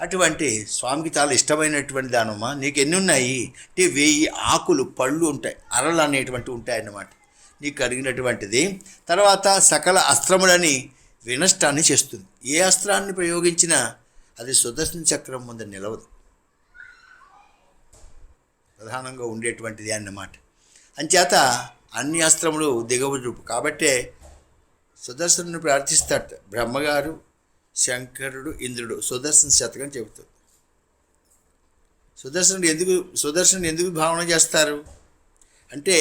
అటువంటి స్వామికి చాలా ఇష్టమైనటువంటి దానమ్మా. నీకు ఎన్ని ఉన్నాయి అంటే 1000 ఆకులు పళ్ళు ఉంటాయి, అరలు అనేటువంటి ఉంటాయన్నమాట నీకు కలిగినటువంటిది. తర్వాత సకల అస్త్రములని వినష్టాన్ని చేస్తుంది. ఏ అస్త్రాన్ని ప్రయోగించినా అది సుదర్శన చక్రం ముందు నిలవదు, ప్రధానంగా ఉండేటువంటిది అన్నమాట. అంచేత అన్ని అస్త్రములు దిగవుడు. కాబట్టే సుదర్శనుని ప్రార్థిస్తాడు బ్రహ్మగారు, శంకరుడు ఇంద్రుడు సుదర్శన శతకం చెబుతుంది. సుదర్శనుడు ఎందుకు భావన చేస్తారు అంటే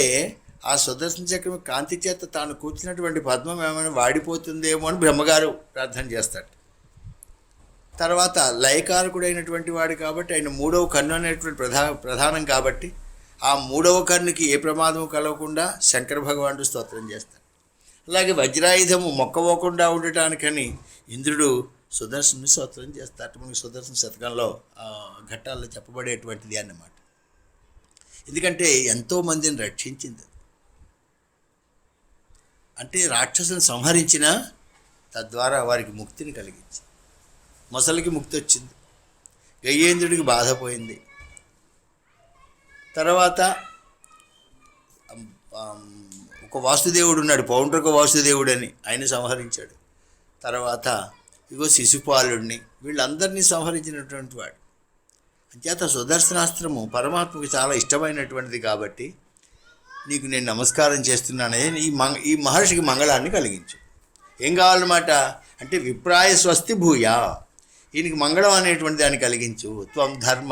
ఆ సుదర్శన చక్రం కాంతి చేత తాను కూర్చున్నటువంటి పద్మం ఏమైనా వాడిపోతుందేమో అని బ్రహ్మగారు ప్రార్థన చేస్తాడు. తర్వాత లయకారకుడైనటువంటి వాడు కాబట్టి ఆయన మూడవ కన్ను అనేటువంటి ప్రధానం కాబట్టి ఆ మూడవ కన్నుకి ఏ ప్రమాదం కలగకుండా శంకర భగవానుడు స్తోత్రం చేస్తాడు. అలాగే వజ్రాయుధము మొక్కవోకుండా ఉండటానికని ఇంద్రుడు సుదర్శను స్తోత్రం చేస్తాడు. మనకి సుదర్శన శతకంలో ఘట్టాల్లో చెప్పబడేటువంటిది అన్నమాట. ఎందుకంటే ఎంతోమందిని రక్షించింది. అంటే రాక్షసులను సంహరించిన తద్వారా వారికి ముక్తిని కలిగించింది. మొసలికి ముక్తి వచ్చింది, గయ్యేంద్రుడికి బాధ పోయింది. తర్వాత ఒక వాసుదేవుడు ఉన్నాడు, పౌండ్రక వాసుదేవుడు అని, ఆయన సంహరించాడు. తర్వాత ఇగో శిశుపాలుడిని, వీళ్ళందరినీ సంహరించినటువంటి వాడు. అంచేత సుదర్శనాస్త్రము పరమాత్మకు చాలా ఇష్టమైనటువంటిది కాబట్టి నీకు నేను నమస్కారం చేస్తున్నానే, ఈ మహర్షికి మంగళాన్ని కలిగించు. ఏం కావాలన్నమాట అంటే విప్రాయ స్వస్తి భూయా, ఈయనకి మంగళం అనేటువంటి దాన్ని కలిగించు. త్వం ధర్మ,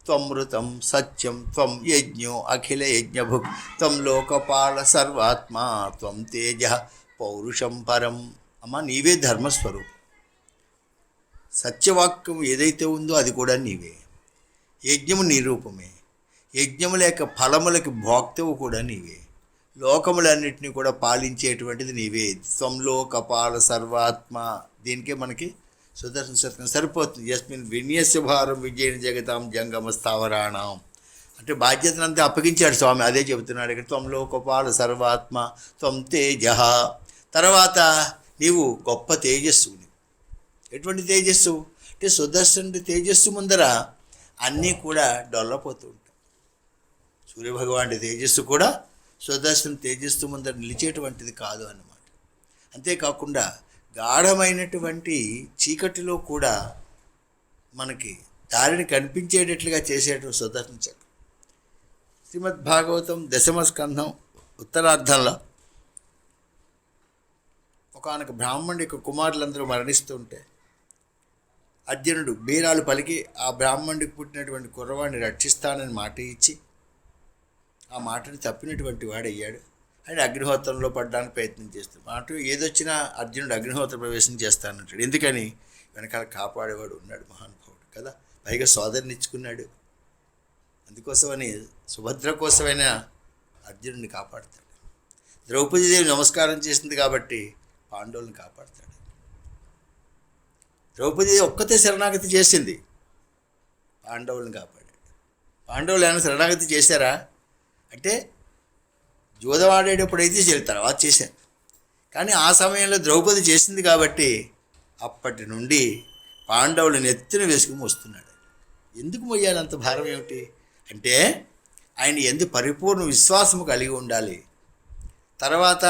త్వం మృతం సత్యం, త్వం యజ్ఞో అఖిల యజ్ఞభుక్, త్వం లోకపాల సర్వాత్మ, త్వం తేజ పౌరుషం పరం. అమ్మ నీవే ధర్మస్వరూపం. సత్యవాక్యం ఏదైతే ఉందో అది కూడా నీవే. యజ్ఞము నీ రూపమే. యజ్ఞము లేక ఫలములకి భోక్తవు కూడా నీవే. లోకములన్నింటినీ కూడా పాలించేటువంటిది నీవే. త్వం లోకపాల సర్వాత్మ. దీనికే మనకి సుదర్శన శతకం సరిపోతుంది. యస్మిన్ విన్యస్య భారం విజయన జగతాం జంగమ స్థావరాణం అంటే బాధ్యతనంతా అప్పగించాడు స్వామి. అదే చెబుతున్నాడు ఇక్కడ. త్వం లోకపాల సర్వాత్మ, త్వం తేజ. తర్వాత నీవు గొప్ప తేజస్సు. ఎటువంటి తేజస్సు అంటే సుదర్శనుడి తేజస్సు ముందర అన్నీ కూడా డొల్లపోతూ ఉంటాయి. సూర్యభగవానుడి తేజస్సు కూడా సుదర్శన తేజస్సు ముందర నిలిచేటువంటిది కాదు అన్నమాట. అంతేకాకుండా గాఢమైనటువంటి చీకటిలో కూడా మనకి దారిని కనిపించేటట్లుగా చేసేటువంటి సుదర్శన చక్రం. శ్రీమద్ భాగవతం 10వ స్కంధం ఉత్తరార్ధంలో ఒకానొక బ్రాహ్మణుడి యొక్క కుమారులందరూ మరణిస్తుంటే అర్జునుడు బీరాలు పలికి ఆ బ్రాహ్మణుడికి పుట్టినటువంటి కుర్రవాడిని రక్షిస్తానని మాట ఇచ్చి ఆ మాటని తప్పినటువంటి వాడయ్యాడు. ఆయన అగ్నిహోత్రంలో పడడానికి ప్రయత్నం చేస్తాడు. మాట ఏదొచ్చినా అర్జునుడు అగ్నిహోత్ర ప్రవేశం చేస్తానంటాడు. ఎందుకని వెనకాల కాపాడేవాడు ఉన్నాడు, మహానుభావుడు కదా. పైగా సోదరుని ఇచ్చుకున్నాడు. అందుకోసమని సుభద్ర కోసమైనా అర్జునుడిని కాపాడుతాడు. ద్రౌపదీదేవి నమస్కారం చేసింది కాబట్టి పాండవులను కాపాడుతాడు. ద్రౌపది ఒక్కతే శరణాగతి చేసింది, పాండవులను కాపాడాడు. పాండవులు ఏమైనా శరణాగతి చేశారా అంటే జూదం ఆడేటప్పుడైతే తర్వాత చేశారు. కానీ ఆ సమయంలో ద్రౌపది చేసింది కాబట్టి అప్పటి నుండి పాండవులు నెత్తిన వేసుకుని వస్తున్నాడు. ఎందుకు మొయ్యాలి అంత భారం ఏమిటి అంటే ఆయన ఎందు పరిపూర్ణ విశ్వాసము కలిగి ఉండాలి. తర్వాత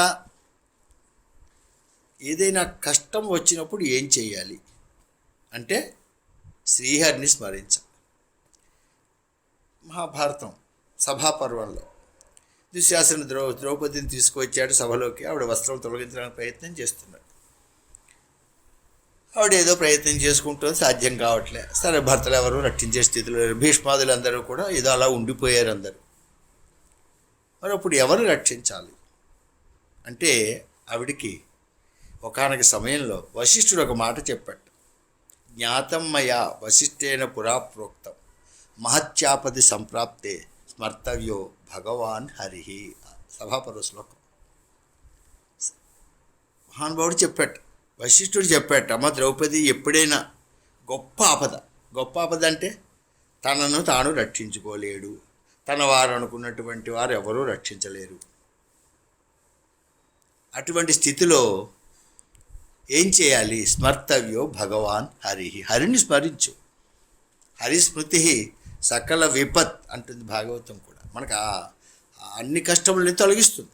ఏదైనా కష్టం వచ్చినప్పుడు ఏం చేయాలి అంటే శ్రీహరిని స్మరించాలి. మహాభారతం సభాపర్వంలో దుశ్శాసన ద్రౌపదిని తీసుకువచ్చాడు సభలోకి. ఆవిడ వస్త్రం తొలగించడానికి ప్రయత్నం చేస్తున్నాడు. ఆవిడ ఏదో ప్రయత్నం చేసుకుంటుంది, సాధ్యం కావట్లే. సరే భర్తలు ఎవరు రక్షించే స్థితిలో లేరు. భీష్మాదులు అందరూ కూడా ఏదో అలా ఉండిపోయారు అందరూ. మరి అప్పుడు ఎవరు రక్షించాలి అంటే ఆవిడికి ఒకానొక సమయంలో వశిష్ఠుడు ఒక మాట చెప్పాడు. జ్ఞాతం మయా వశిష్ఠేన పురా ప్రోక్తం మహత్యాపది సంప్రాప్తే స్మర్తవ్యో భగవాన్ హరి. సభాపర్వ శ్లోకం. మహానుభావుడు చెప్పాడు, వశిష్ఠుడు చెప్పాడు, అమ్మ ద్రౌపది ఎప్పుడైనా గొప్ప ఆపద అంటే తనను తాను రక్షించుకోలేడు, తన వారు అనుకున్నటువంటి వారు ఎవరూ రక్షించలేరు. అటువంటి స్థితిలో ఏం చేయాలి? స్మర్తవ్యో భగవాన్ హరి. హరిని స్మరించు. హరిస్మృతి సకల విపత్ అంటుంది భాగవతం కూడా. మనకు అన్ని కష్టములని తొలగిస్తుంది.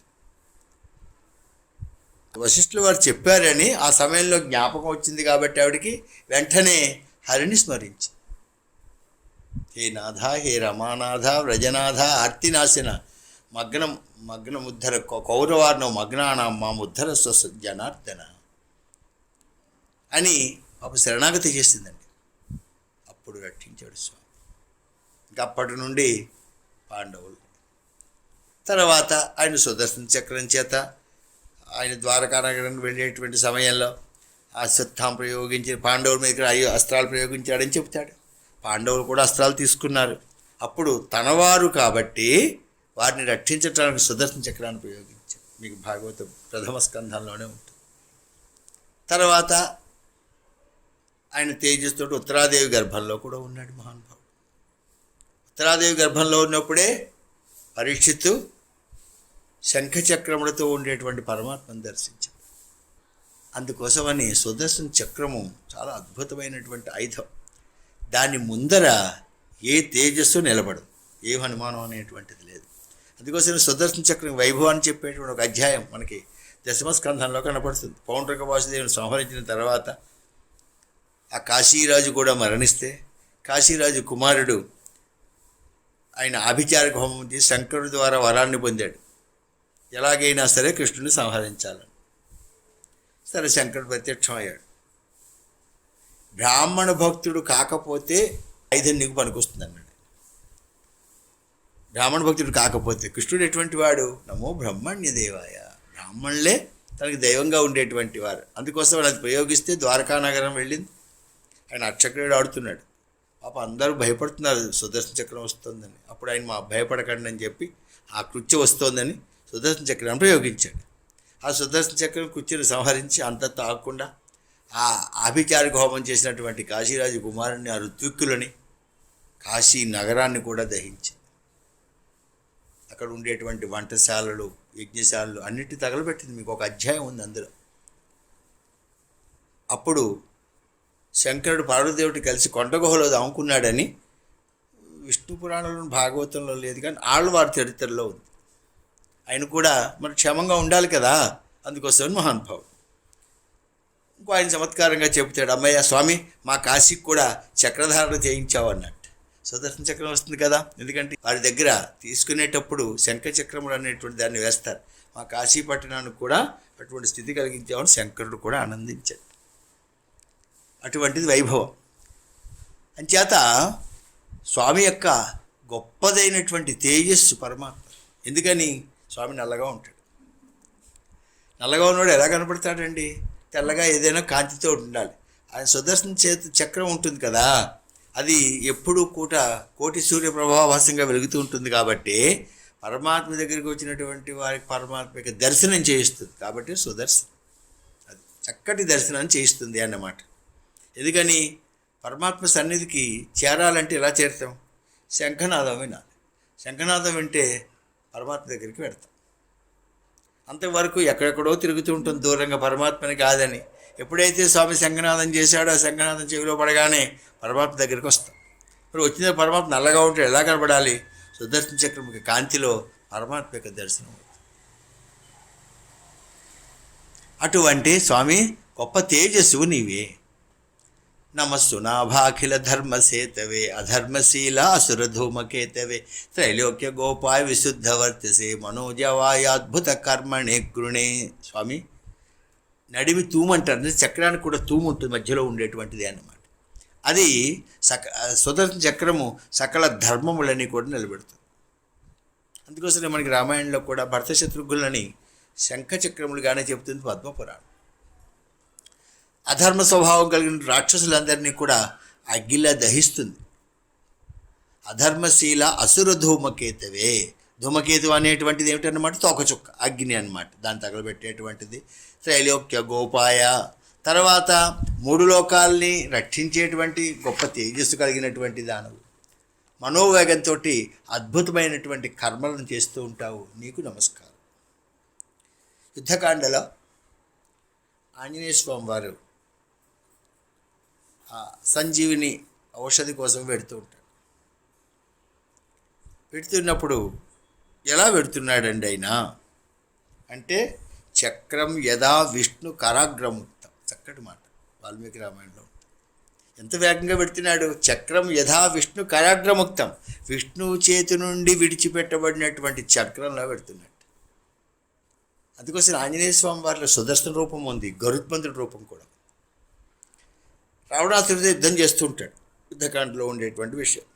వశిష్ఠులు వారు చెప్పారని ఆ సమయంలో జ్ఞాపకం వచ్చింది కాబట్టి ఆవిడికి వెంటనే హరిని స్మరించి, హే నాథ, హే రమానాథ, వ్రజనాథ, ఆర్తినాశన మగ్నముద్ధర కౌరవార్ణం మగ్నానాం మాముద్ధర జనార్దన అని పాపం శరణాగతి చేసిందండి. అప్పుడు రక్షించాడు స్వామి. ఇంకా అప్పటి నుండి పాండవులు. తర్వాత ఆయన సుదర్శన చక్రం చేత ఆయన ద్వారకా నగరానికి వెళ్ళేటువంటి సమయంలో అశ్వత్థాం ప్రయోగించి పాండవుల మీద అస్త్రాలు ప్రయోగించాడని చెప్తాడు. పాండవులు కూడా అస్త్రాలు తీసుకున్నారు. అప్పుడు తనవారు కాబట్టి వారిని రక్షించడానికి సుదర్శన చక్రాన్ని ప్రయోగించారు. మీకు భాగవతం ప్రథమ స్కంధంలోనే ఉంటుంది. తర్వాత ఆయన తేజస్తో ఉత్తరాదేవి గర్భంలో కూడా ఉన్నాడు మహానుభావుడు. ఉత్తరాదేవి గర్భంలో ఉన్నప్పుడే పరీక్షిత్తు శంఖచక్రములతో ఉండేటువంటి పరమాత్మను దర్శించాడు. అందుకోసమని సుదర్శన చక్రము చాలా అద్భుతమైనటువంటి ఆయుధం. దాని ముందర ఏ తేజస్సు నిలబడదు, ఏ హనుమానం అనేటువంటిది లేదు. అందుకోసం సుదర్శన చక్రం వైభవాన్ని చెప్పేటువంటి ఒక అధ్యాయం మనకి దశమస్కంధంలో కనపడుతుంది. పౌండ్రక వాసుదేవుని సంహరించిన తర్వాత ఆ కాశీరాజు కూడా మరణిస్తే కాశీరాజు కుమారుడు ఆయన ఆభిచారిక హోమం చేసి శంకరుడి ద్వారా వరాన్ని పొందాడు. ఎలాగైనా సరే కృష్ణుని సంహరించాలని. సరే శంకరుడు ప్రత్యక్షమయ్యాడు. బ్రాహ్మణ భక్తుడు కాకపోతే ఆయుధం నీకు పనికొస్తుంది అన్నాడు. బ్రాహ్మణ భక్తుడు కాకపోతే కృష్ణుడు ఎటువంటి వాడు? నమో బ్రహ్మణ్య దేవాయ, బ్రాహ్మణులే తనకి దైవంగా ఉండేటువంటి వారు. అందుకోసం అది ప్రయోగిస్తే ద్వారకా నగరం వెళ్ళింది. ఆయన అక్షక్రుడు ఆడుతున్నాడు. పాప అందరూ భయపడుతున్నారు సుదర్శన చక్రం వస్తుందని. అప్పుడు ఆయన భయపడకండి అని చెప్పి ఆ కృత్య వస్తోందని సుదర్శన చక్రాన్ని ప్రయోగించాడు. ఆ సుదర్శన చక్రం కృత్యను సంహరించి అంత తాగకుండా ఆ ఆభిచారిక హోమం చేసినటువంటి కాశీరాజు కుమారుని, ఆ ఋత్విక్కులని, కాశీ నగరాన్ని కూడా దహించింది. అక్కడ ఉండేటువంటి వంటశాలలు, యజ్ఞశాలలు అన్నిటి తగలబెట్టింది. మీకు ఒక అధ్యాయం ఉంది అందులో. అప్పుడు శంకరుడు పార్వదేవుడు కలిసి కొండగుహలో దాముకున్నాడని విష్ణు పురాణంలో భాగవతంలో లేదు, కానీ ఆళ్వారి చరిత్రలో ఉంది. ఆయన కూడా మరి క్షేమంగా ఉండాలి కదా, అందుకోసం మహానుభావుడు. ఇంకో ఆయన చమత్కారంగా చెబుతాడు, అమ్మయ్య స్వామి మా కాశీకి కూడా చక్రధారణ చేయించావు అన్నట్టు. సుదర్శన చక్రం వస్తుంది కదా, ఎందుకంటే వారి దగ్గర తీసుకునేటప్పుడు శంఖచక్రములు అనేటువంటి దాన్ని వేస్తారు. మా కాశీ పట్టణానికి కూడా అటువంటి స్థితి కలిగించామని శంకరుడు కూడా ఆనందించాడు. అటువంటిది వైభవం. అంచేత స్వామి యొక్క గొప్పదైనటువంటి తేజస్సు పరమాత్మ. ఎందుకని? స్వామి నల్లగా ఉంటాడు. నల్లగా ఉన్నవాడు ఎలా కనపడతాడండి? తెల్లగా ఏదైనా కాంతితో ఉండాలి. ఆయన సుదర్శన చక్రం ఉంటుంది కదా, అది ఎప్పుడూ కూడా కోటి సూర్య ప్రభావాసంగా వెలుగుతూ ఉంటుంది. కాబట్టి పరమాత్మ దగ్గరికి వచ్చినటువంటి వారికి పరమాత్మ యొక్క దర్శనం చేయిస్తుంది. కాబట్టి సుదర్శనం అది చక్కటి దర్శనాన్ని చేయిస్తుంది అన్నమాట. ఎందుకని? పరమాత్మ సన్నిధికి చేరాలంటే ఎలా చేరుతాం? శంఖనాదం వినాలి. శంఖనాదం వింటే పరమాత్మ దగ్గరికి వెడతాం. అంతవరకు ఎక్కడెక్కడో తిరుగుతూ ఉంటుంది దూరంగా, పరమాత్మని కాదని. ఎప్పుడైతే స్వామి శంఖనాదం చేశాడో ఆ శంఖనాదం చెవిలో పడగానే పరమాత్మ దగ్గరికి వస్తాం. మరి వచ్చిన పరమాత్మ నల్లగా ఉంటే ఎలా కనబడాలి? సుదర్శన చక్రం కాంతిలో పరమాత్మ యొక్క దర్శనం అవుతుంది. అటువంటి స్వామి గొప్ప తేజస్సు నీవే. నమస్సు నాభాఖిల ధర్మసేతవే అధర్మశీల అసురధూమకేతవే త్రైలోక్య గోపాయ విశుద్ధవర్తసే మనోజవాయాద్భుత కర్మణే కృణే. స్వామి నడిమి తూము అంటారు. చక్రానికి కూడా తూము ఉంటుంది, మధ్యలో ఉండేటువంటిది అన్నమాట. అది సుదర్శన చక్రము సకల ధర్మములని కూడా నిలబెడుతుంది. అందుకోసమే మనకి రామాయణంలో కూడా భర్త శత్రుఘ్నులని శంఖచక్రములుగానే చెబుతుంది పద్మపురాణం. అధర్మ స్వభావం కలిగిన రాక్షసులందరినీ కూడా అగ్గిలా దహిస్తుంది. అధర్మశీల అసుర ధూమకేతవే. ధూమకేతు అనేటువంటిది ఏమిటన్నమాట? తోకచుక్క, అగ్ని అన్నమాట. దాన్ని తగలబెట్టేటువంటిది. త్రైలోక్య గోపాయ, తర్వాత మూడు లోకాల్ని రక్షించేటువంటి గొప్ప తేజస్సు కలిగినటువంటి దానవు. మనోవేగంతో అద్భుతమైనటువంటి కర్మలను చేస్తూ ఉంటావు, నీకు నమస్కారం. యుద్ధకాండలో ఆంజనేయ స్వామి వారు సంజీవిని ఔషధి కోసం పెడుతూ ఉంటాడు. పెడుతున్నప్పుడు ఎలా పెడుతున్నాడండి అయినా అంటే చక్రం యదా విష్ణు కరాగ్రముక్తం. చక్కటి మాట వాల్మీకి రామాయణంలో. ఎంత వేగంగా పెడుతున్నాడు! చక్రం యథా విష్ణు కరాగ్రముక్తం. విష్ణువు చేతి నుండి విడిచిపెట్టబడినటువంటి చక్రంలో పెడుతున్నాడు. అందుకోసం ఆంజనేయ స్వామి వారిలో సుదర్శన రూపం ఉంది, గరుత్మంతుడి రూపం కూడా. రావణాసురుడితో యుద్ధం చేస్తూ ఉంటాడు. యుద్ధకాండలో ఉండేటువంటి విషయం.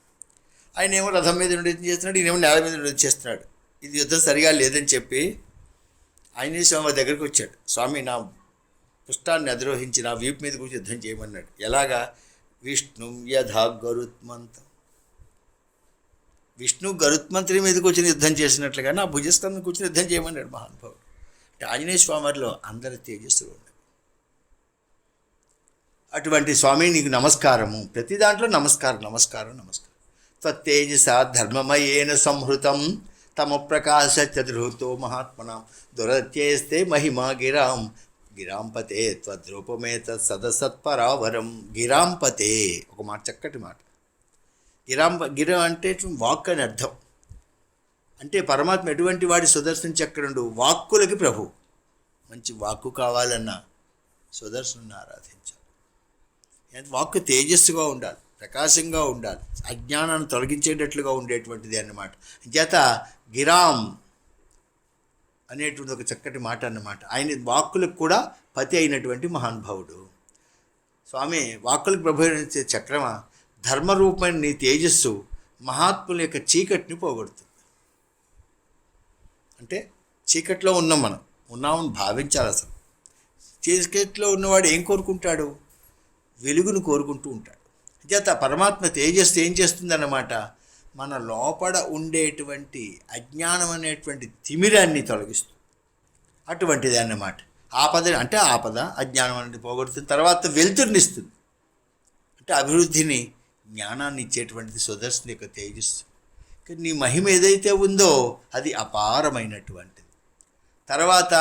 ఆయన ఏమో రథం మీద నుండి యుద్ధం చేస్తున్నాడు, ఈయనేమో నేల మీద నుండి యుద్ధం చేస్తున్నాడు. ఇది యుద్ధం సరిగా లేదని చెప్పి ఆంజనేయ స్వామి దగ్గరికి వచ్చాడు. స్వామి, నా పుష్టాన్ని అధిరోహించి నా వీపు మీద కూర్చొని యుద్ధం చేయమన్నాడు. ఎలాగా? విష్ణు యథా గరుత్మంతం, విష్ణు గరుత్మంతుని మీద కూర్చొని యుద్ధం చేసినట్లుగా నా భుజస్కంధం కూర్చొని యుద్ధం చేయమన్నాడు మహానుభావుడు. అంటే ఆంజనేయ స్వామిలో అందరి తేజస్సులు ఉన్నాయి. అటువంటి స్వామి నీకు నమస్కారము, ప్రతి దాంట్లో నమస్కారం నమస్కారం నమస్కారం. త్వత్తేజస ధర్మమయేన సంహృతం తమ ప్రకాశ చతుర్హృతో మహాత్మనాం దురత్యేస్తే మహిమా గిరాం గిరాంపతే త్వద్రూపమే తత్సదసత్పరావరం. గిరాంపతే ఒక మాట, చక్కటి మాట. గిర అంటే వాక్ అని అర్థం. అంటే పరమాత్మ ఎటువంటి వాడి సుదర్శన చక్రుడు, వాక్కులకి ప్రభు. మంచి వాక్కు కావాలన్నా సుదర్శను ఆరాధించాలి. వాక్కు తేజస్సుగా ఉండాలి, ప్రకాశంగా ఉండాలి, అజ్ఞానాన్ని తొలగించేటట్లుగా ఉండేటువంటిది అన్నమాట. చేత గిరాం అనేటువంటి ఒక చక్కటి మాట అన్నమాట. ఆయన వాక్కులకు కూడా పతి అయినటువంటి మహానుభావుడు స్వామి. వాక్కులకు ప్రభు చక్రమా, ధర్మరూపమైన నీ తేజస్సు మహాత్ముల యొక్క చీకటిని పోగొడుతుంది. అంటే చీకట్లో ఉన్నాం, మనం ఉన్నామని భావించాలి. అసలు చీకట్లో ఉన్నవాడు ఏం కోరుకుంటాడు? వెలుగును కోరుకుంటూ ఉంటాడు. చేత పరమాత్మ తేజస్సు ఏం చేస్తుందన్నమాట, మన లోపల ఉండేటువంటి అజ్ఞానం అనేటువంటి తిమిరాన్ని తొలగిస్తుంది. అటువంటిది అన్నమాట. ఆపద అంటే ఆపద, అజ్ఞానం అనేది పోగొడుతుంది. తర్వాత వెలుతురునిస్తుంది, అంటే అభివృద్ధిని, జ్ఞానాన్ని ఇచ్చేటువంటిది సుదర్శన యొక్క తేజస్సు. నీ మహిమ ఏదైతే ఉందో అది అపారమైనటువంటిది. తర్వాత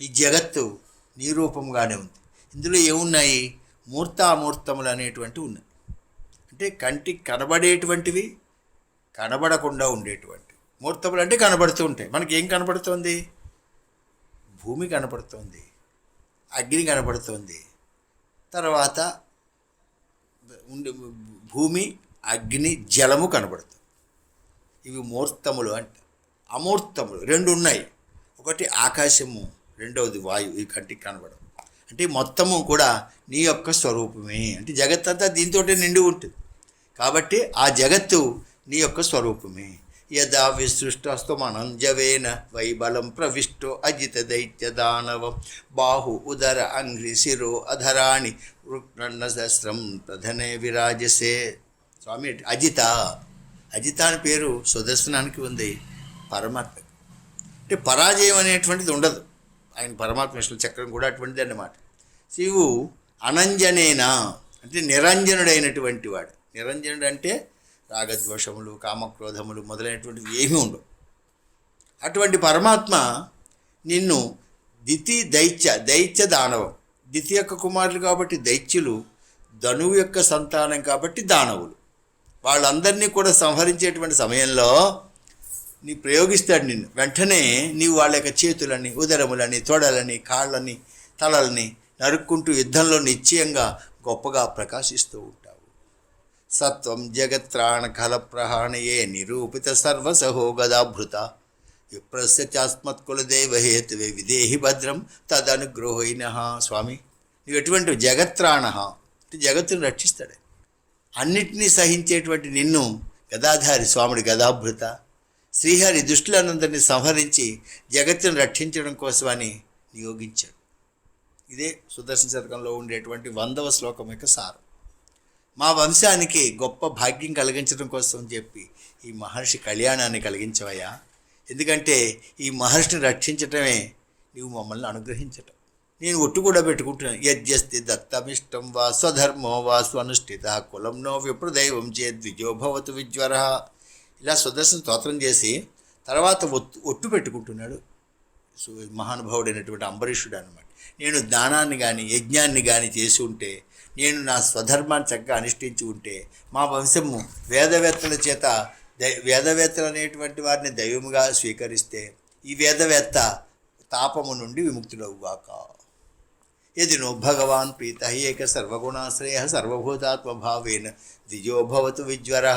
ఈ జగత్తు నీ రూపంగానే ఉంది. ఇందులో ఏమున్నాయి? మూర్తామూర్తములు అనేటువంటివి ఉన్నాయి. అంటే కంటికి కనబడేటువంటివి, కనబడకుండా ఉండేటువంటివి. మూర్తములు అంటే కనబడుతూ ఉంటాయి. మనకి ఏం కనబడుతోంది? భూమి కనబడుతోంది, అగ్ని కనబడుతోంది. తర్వాత భూమి, అగ్ని, జలము కనబడుతుంది. ఇవి మూర్తములు అంటే. అమూర్తములు రెండు ఉన్నాయి. ఒకటి ఆకాశము, రెండవది వాయువు. ఈ కంటికి కనబడవు. అంటే మొత్తము కూడా నీ యొక్క స్వరూపమే. అంటే జగత్తంతా దీంతో నిండి ఉంటుంది. కాబట్టి ఆ జగత్తు నీ యొక్క స్వరూపమే. యదా విసృష్టస్తమనంజవేన వైబలం ప్రవిష్టో అజిత దైత్య దానవం బాహు ఉదర అంఘ్రి శిరో అధరాణి వృక్నసహస్రం ప్రధనే విరాజసే. స్వామి అజిత, అజిత అని పేరు సుదర్శనానికి ఉంది పరమాత్మ. అంటే పరాజయం అనేటువంటిది ఉండదు. ఆయన పరమాత్మ విష్ణు చక్రం కూడా అటువంటిది అన్నమాట. శివు అనంజనేనా అంటే నిరంజనుడైనటువంటి వాడు. నిరంజనుడు అంటే రాగద్వేషములు, కామక్రోధములు మొదలైనటువంటివి ఏమీ ఉండవు. అటువంటి పరమాత్మ నిన్ను దితి దైత్య దానవం, దితి యొక్క కుమారులు కాబట్టి దైత్యులు, ధనువు యొక్క సంతానం కాబట్టి దానవులు, వాళ్ళందరినీ కూడా సంహరించేటువంటి సమయంలో నీ ప్రయోగిస్తాడు నిన్ను. వెంటనే నీవు వాళ్ళ యొక్క చేతులని, ఉదరములని, తొడలని, కాళ్ళని, తలలని నరుక్కుంటూ యుద్ధంలో నిశ్చయంగా గొప్పగా ప్రకాశిస్తూ ఉంటావు. సత్వం జగత్రాణ కల ప్రహాణయే నిరూపిత సర్వసహో గదాభృత విప్రస్య చాస్మత్కుల దేవహేతువే విదేహి భద్రం తదనుగ్రహోయిన. స్వామి నువ్వు ఎటువంటి జగత్రాణ అంటే జగత్తును రక్షిస్తాడు. అన్నిటినీ సహించేటువంటి నిన్ను గదాధారి స్వాముడి గదాభృత శ్రీహరి దుష్టులందరినీ సంహరించి జగత్తును రక్షించడం కోసమని నియోగించాడు. ఇదే సుదర్శన శతకంలో ఉండేటువంటి 100వ శ్లోకం యొక్క సారం. మా వంశానికి గొప్ప భాగ్యం కలిగించడం కోసం చెప్పి ఈ మహర్షి కళ్యాణాన్ని కలిగించవయ్యా. ఎందుకంటే ఈ మహర్షిని రక్షించటమే నీవు మమ్మల్ని అనుగ్రహించటం. నేను ఒట్టు కూడా పెట్టుకుంటున్నాను. యజ్జస్తి దత్తమిష్టం వా స్వధర్మో వా స్వనుష్ఠిత కులం నో విప్రదైవం చేద్విజో భవతు విజ్వర. ఇలా సుదర్శన స్తోత్రం చేసి తర్వాత ఒట్టు పెట్టుకుంటున్నాడు మహానుభావుడైనటువంటి అంబరీషుడు అనమాట. నేను దానాన్ని కానీ యజ్ఞాన్ని కానీ చేసి ఉంటే, నేను నా స్వధర్మాన్ని చక్కగా అనుష్ఠించి ఉంటే, మా వంశము వేదవేత్తల చేత వేదవేత్తలు అనేటువంటి వారిని దైవముగా స్వీకరిస్తే ఈ వేదవేత్త తాపము నుండి విముక్తులవుగాక. యది నో భగవాన్ ప్రీత ఏక సర్వగుణాశ్రయ సర్వభూతాత్మభావేన ద్విజో భవతు విజ్వర.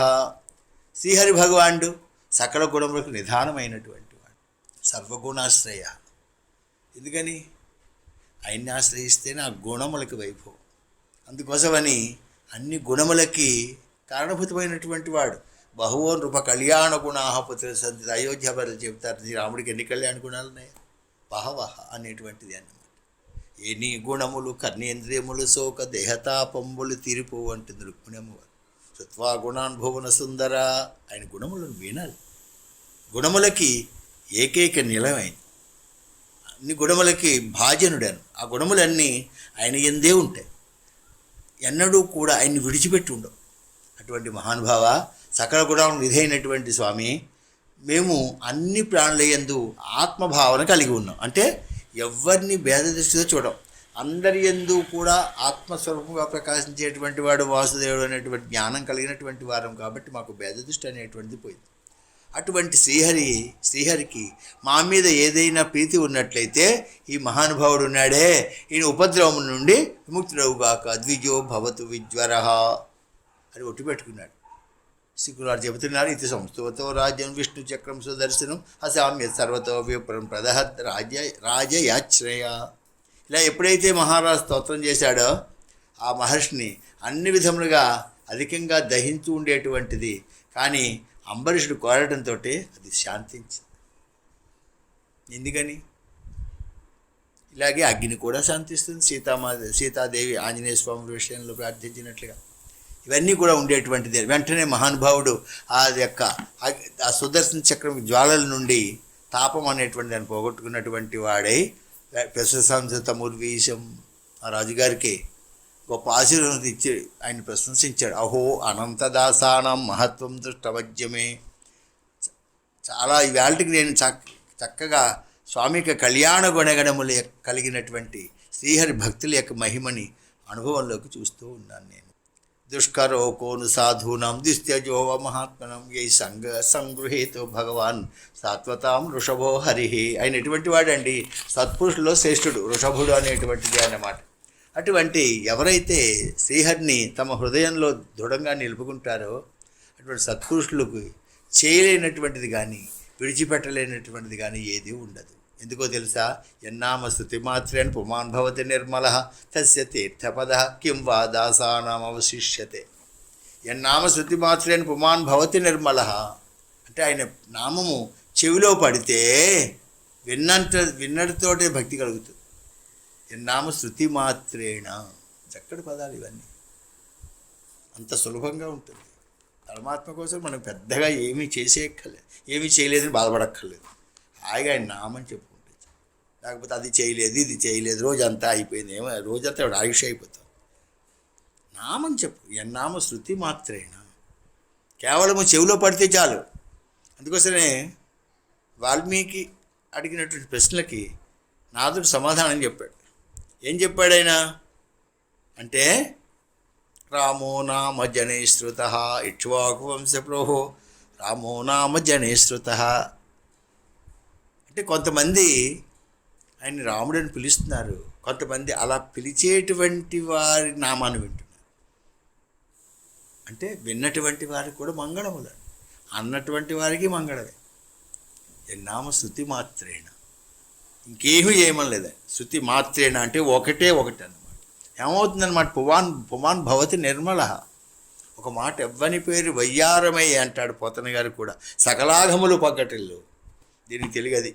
శ్రీహరి భగవానుడు సకల గుణములకు నిధానమైనటువంటి వాడు, సర్వగుణాశ్రయ. ఎందుకని? ఆయన్ని ఆశ్రయిస్తే నా గుణములకు వైభవం. అందుకోసమని అన్ని గుణములకి కారణభూతమైనటువంటి వాడు. బహువో నృప కళ్యాణ గుణాహ పుత్ర సంతి అయోధ్య బదులు చెబుతారు. రాముడికి ఎన్ని కళ్యాణ గుణాలు ఉన్నాయి? బహవహ అనేటువంటిది అన్నమాట. ఎన్ని గుణములు కర్ణేంద్రియములు సోక దేహతాపంబులు తీరిపోవు అంటుంది రుక్మిణమ్మ వారు. సత్వా గుణానుభవన సుందర. ఆయన గుణములను వినాలి. గుణములకి ఏకైక నిలమైన అన్ని గుణములకి భాజనుడను. ఆ గుణములన్నీ ఆయన ఎందే ఉంటాయి, ఎన్నడూ కూడా ఆయన్ని విడిచిపెట్టి ఉండవు. అటువంటి మహానుభావ, సకల గుణాలను నిధైనటువంటి స్వామి, మేము అన్ని ప్రాణుల యందు ఆత్మభావన కలిగి ఉన్నాం. అంటే ఎవరిని భేద దృష్టితో చూడం. అందరి యందు కూడా ఆత్మస్వరూపంగా ప్రకాశించేటువంటి వాడు వాసుదేవుడు అనేటువంటి జ్ఞానం కలిగినటువంటి వారం కాబట్టి మాకు భేద దృష్టి అనేటువంటిది పోయింది. అటువంటి శ్రీహరికి మా మీద ఏదైనా ప్రీతి ఉన్నట్లయితే ఈ మహానుభావుడు ఉన్నాడే, ఈయన ఉపద్రవం నుండి విముక్తుడవుగాక, ద్విజో భవతు విజ్వర అని ఒట్టు పెట్టుకున్నాడు. శ్రీకుమారు చెబుతున్నారు, ఇది సంస్థతో రాజ్యం విష్ణు చక్రం సుదర్శనం అసామ్య సర్వతో విపురం ప్రదహత్ రాజయాశ్రయ. ఇలా ఎప్పుడైతే మహారాజు స్తోత్రం చేశాడో ఆ మహర్షిని అన్ని విధములుగా అధికంగా దహించి ఉండేటువంటిది. కానీ అంబరీషుడు కోరడంతో అది శాంతించింది. ఎందుకని? ఇలాగే అగ్ని కూడా శాంతిస్తుంది. సీతాదేవి ఆంజనేయ స్వామి విషయంలో ప్రార్థించినట్లుగా ఇవన్నీ కూడా ఉండేటువంటిది. వెంటనే మహానుభావుడు ఆ యొక్క ఆ సుదర్శన చక్రం జ్వాలల నుండి తాపం అనేటువంటి దాన్ని పోగొట్టుకున్నటువంటి వాడై ప్రశంసతముర్వీశం ఆ రాజుగారికి గొప్ప ఆశీర్వాదం ఇచ్చి ఆయన ప్రశంసించాడు. అహో అనంతదాసానం మహత్వం దృష్టవజ్యమే. చాలా ఈవేళకి నేను చక్కగా స్వామి యొక్క కళ్యాణ గుణగణములు కలిగినటువంటి శ్రీహరి భక్తుల యొక్క మహిమని అనుభవంలోకి చూస్తూ ఉన్నాను నేను. దుష్కరో కోను సాధూనాం దిస్త్యజోవ మహాత్మనం ఏ సంగృహేతో భగవాన్ సాత్వతాం వృషభో హరిహి. ఆయన ఎటువంటి వాడండి? సత్పురుషుల్లో శ్రేష్ఠుడు వృషభుడు అనేటువంటిది అన్నమాట. అటువంటి ఎవరైతే శ్రీహరిని తమ హృదయంలో దృఢంగా నిలుపుకుంటారో అటువంటి సత్పురుషులకు చేయలేనటువంటిది కానీ విడిచిపెట్టలేనటువంటిది కానీ ఏది ఉండదు. ఎందుకో తెలుసా? ఎన్నామ స్థుతి మాత్రేణ పుమాన్ భవతి నిర్మల తస్య తీర్థపద కిం వా దాసానాం అవశిష్యతే. ఎన్నామ స్థుతి మాత్రేణ పుమాన్ భవతి నిర్మల అంటే ఆయన నామము చెవిలో పడితే విన్నటితోటే భక్తి కలుగుతుంది. ఎన్నామ శృతి మాత్రేణ. చక్కటి పదాలు ఇవన్నీ. అంత సులభంగా ఉంటుంది. పరమాత్మ కోసం మనం పెద్దగా ఏమీ చేసేయక్కర్లేదు, ఏమీ చేయలేదని బాధపడక్కర్లేదు. హాయిగా ఆయన నామని చెప్పుకుంటే, లేకపోతే అది చేయలేదు ఇది చేయలేదు రోజంతా అయిపోయింది, ఏమో రోజంతా ఆయుష్ అయిపోతాం. నామం చెప్పు. ఎన్నామ శృతి మాత్రేణ. కేవలము చెవిలో పడితే చాలు. అందుకోసమే వాల్మీకి అడిగినటువంటి ప్రశ్నలకి నాదుడు సమాధానం చెప్పాడు. ఏం చెప్పాడైనా అంటే రామో నామ జనేశ్రుత ఇక్ష్వాకు వంశప్రోహో రామో నామ జనేశ్రుత. అంటే కొంతమంది ఆయన్ని రాముడని పిలుస్తున్నారు, కొంతమంది అలా పిలిచేటువంటి వారి నామాన్ని వింటున్నారు. అంటే విన్నటువంటి వారికి కూడా మంగళములు, అన్నటువంటి వారికి మంగళమే. ఎన్నామ శృతి మాత్రేణ. ఇంకేమీ చేయమనలేదు. శృతి మాత్రేణ అంటే ఒకటే ఒకటి అన్నమాట. ఏమవుతుందన్నమాట? పుమాన్ భవతి నిర్మల. ఒక మాట ఎవ్వని పేరు వయ్యారమై అంటాడు పోతన గారు కూడా. సకలాఘములు పక్కటిల్లు. దీనికి తెలియదు.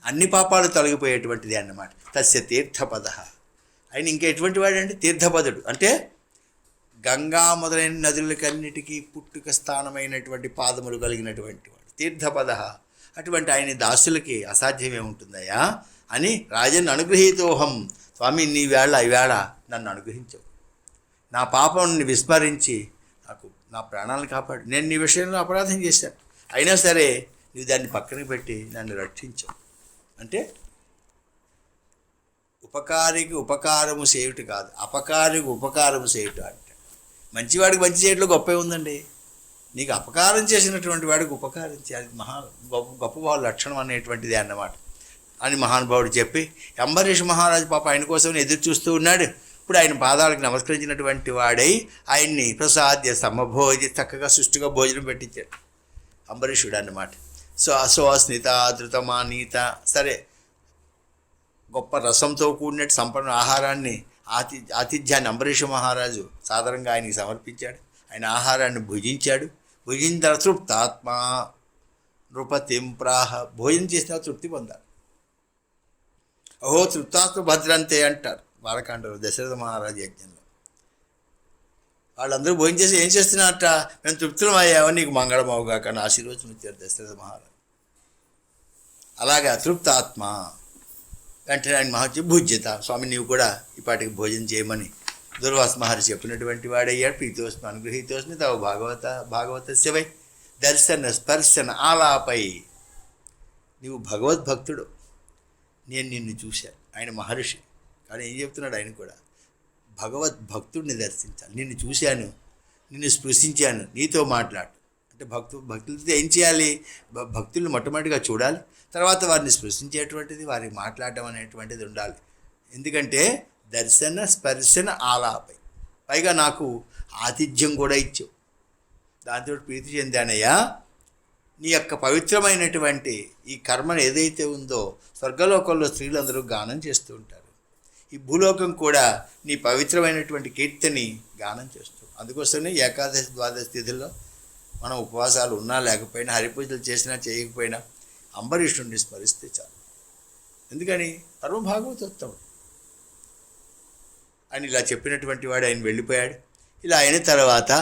అన్ని పాపాలు తొలగిపోయేటువంటిది అన్నమాట. తస్య తీర్థపద. ఆయన ఇంకా ఎటువంటి వాడంటే తీర్థపదుడు. అంటే గంగా మొదలైన నదులకన్నిటికీ పుట్టుక స్థానమైనటువంటి పాదములు కలిగినటువంటి వాడు తీర్థపద. అటువంటి ఆయన దాసులకి అసాధ్యమేముంటుందయ్యా అని రాజన్ అనుగ్రహీతోహం. స్వామి నీవేళ ఈవేళ నన్ను అనుగ్రహించవు, నా పాపాన్ని విస్మరించి నాకు నా ప్రాణాలను కాపాడు. నేను నీ విషయంలో అపరాధం చేశాను, అయినా సరే నీవు దాన్ని పక్కన పెట్టి నన్ను రక్షించవు. అంటే ఉపకారికి ఉపకారము చేయుట కాదు, అపకారికి ఉపకారము చేయుట అంటే. మంచివాడికి మంచి చేయట్లో గొప్పే ఉందండి. నీకు అపకారం చేసినటువంటి వాడికి ఉపకారం చేయాలి, గొప్ప లక్షణం అనేటువంటిది అన్నమాట అని మహానుభావుడు చెప్పి, అంబరీష్ మహారాజు పాప ఆయన కోసం ఎదురు చూస్తూ ఉన్నాడు. ఇప్పుడు ఆయన పాదాలకు నమస్కరించినటువంటి వాడై ఆయన్ని ప్రసాద్య సమభోజి చక్కగా సుష్టిగా భోజనం పెట్టించాడు అంబరీషుడు అన్నమాట. సో అస్నిత ధృతమానీత సరే గొప్ప రసంతో కూడినట్టు సంపన్న ఆహారాన్ని ఆతిథ్యాన్ని అంబరీష మహారాజు సాధారణంగా ఆయనకి సమర్పించాడు. ఆయన ఆహారాన్ని భుజించాడు. భుజించిన తర్వాత తృప్తాత్మ నృపతిం ప్రాహ, భోజనం చేసిన తృప్తి పొందాలి. ఓహో తృప్తాత్మ భద్రంతే అంటారు బాలకాండలో దశరథ మహారాజు యజ్ఞంలో. వాళ్ళందరూ భోజనం చేసి ఏం చేస్తున్నారట, మేము తృప్తులం అయ్యామని నీకు మంగళం అవుగాక అని ఆశీర్వచనం ఇచ్చారు దశరథ మహారాజు. అలాగా తృప్తాత్మ వెంటనే ఆయన మహర్షి భుజ్యత, స్వామి నీవు కూడా ఈ పాటికి భోజనం చేయమని దుర్వాస మహర్షి చెప్పినటువంటి వాడయ్యాడు. ప్రీతోస్మి అనుగృహీతోస్మి తవ భాగవతస్య వై దర్శన స్పర్శన ఆలాపై, నీవు భగవద్భక్తుడు, నేను నిన్ను చూశాను. ఆయన మహర్షి కానీ ఏం చెప్తున్నాడు ఆయన కూడా, భగవద్భక్తుడిని దర్శించాలి. నిన్ను చూశాను, నిన్ను స్పృశించాను, నీతో మాట్లాడు అంటే భక్తులతో ఏం చేయాలి, భక్తులను మొట్టమొదటిగా చూడాలి, తర్వాత వారిని స్పృశించేటువంటిది, వారికి మాట్లాడటం అనేటువంటిది ఉండాలి. ఎందుకంటే దర్శన స్పర్శన ఆలాపై, పైగా నాకు ఆతిథ్యం కూడా ఇచ్చావు, దాంతో ప్రీతి చెందానయ్యా. నీ యొక్క పవిత్రమైనటువంటి ఈ కర్మను ఏదైతే ఉందో స్వర్గలోకంలో స్త్రీలందరూ గానం చేస్తూ ఉంటారు, ఈ భూలోకం కూడా నీ పవిత్రమైనటువంటి కీర్తిని గానం చేస్తూ. అందుకోసమే ఏకాదశి ద్వాదశి తిథుల్లో మనం ఉపవాసాలు ఉన్నా లేకపోయినా, హరిపూజలు చేసినా చేయకపోయినా అంబరీషుడిని స్మరిస్తే చాలు. ఎందుకని పరమ భాగవతోత్తముడు. ఆయన ఇలా చెప్పినటువంటి వాడు ఆయన వెళ్ళిపోయాడు. ఇలా అయిన తర్వాత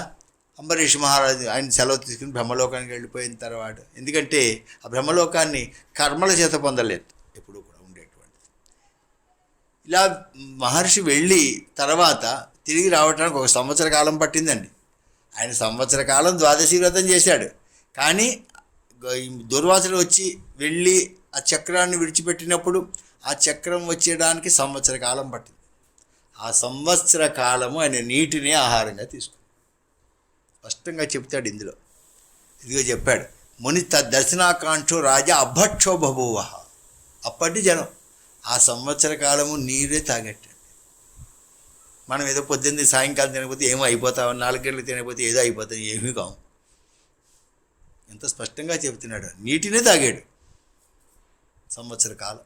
అంబరీష్ మహారాజు ఆయన సెలవు తీసుకుని బ్రహ్మలోకానికి వెళ్ళిపోయిన తర్వాత, ఎందుకంటే ఆ బ్రహ్మలోకాన్ని కర్మల చేత పొందలేదు, ఎప్పుడూ కూడా ఉండేటువంటిది. ఇలా మహర్షి వెళ్ళి తర్వాత తిరిగి రావడానికి 1 సంవత్సర కాలం పట్టిందండి. ఆయన సంవత్సర కాలం ద్వాదశి వ్రతం చేశాడు. కానీ దుర్వాసుడు వచ్చి వెళ్ళి ఆ చక్రాన్ని విడిచిపెట్టినప్పుడు ఆ చక్రం వచ్చేయడానికి సంవత్సర కాలం పట్టింది. ఆ సంవత్సర కాలము ఆయన నీటిని ఆహారంగా తీసుకున్నాడు. స్పష్టంగా చెప్తాడు ఇందులో. ఇదిగో చెప్పాడు, ముని దర్శనాకాంక్షో రాజా అభక్షో బభూవ. అప్పటి జనం ఆ సంవత్సర కాలము నీరే తాగట్టండి. మనం ఏదో పొద్దున్న సాయంకాలం తినకపోతే ఏమో అయిపోతాం, 4 గంటలకు తినకపోతే ఏదో అయిపోతాం, ఏమీ కావు. ఎంత స్పష్టంగా చెబుతున్నాడు, నీటినే తాగాడు సంవత్సర కాలం.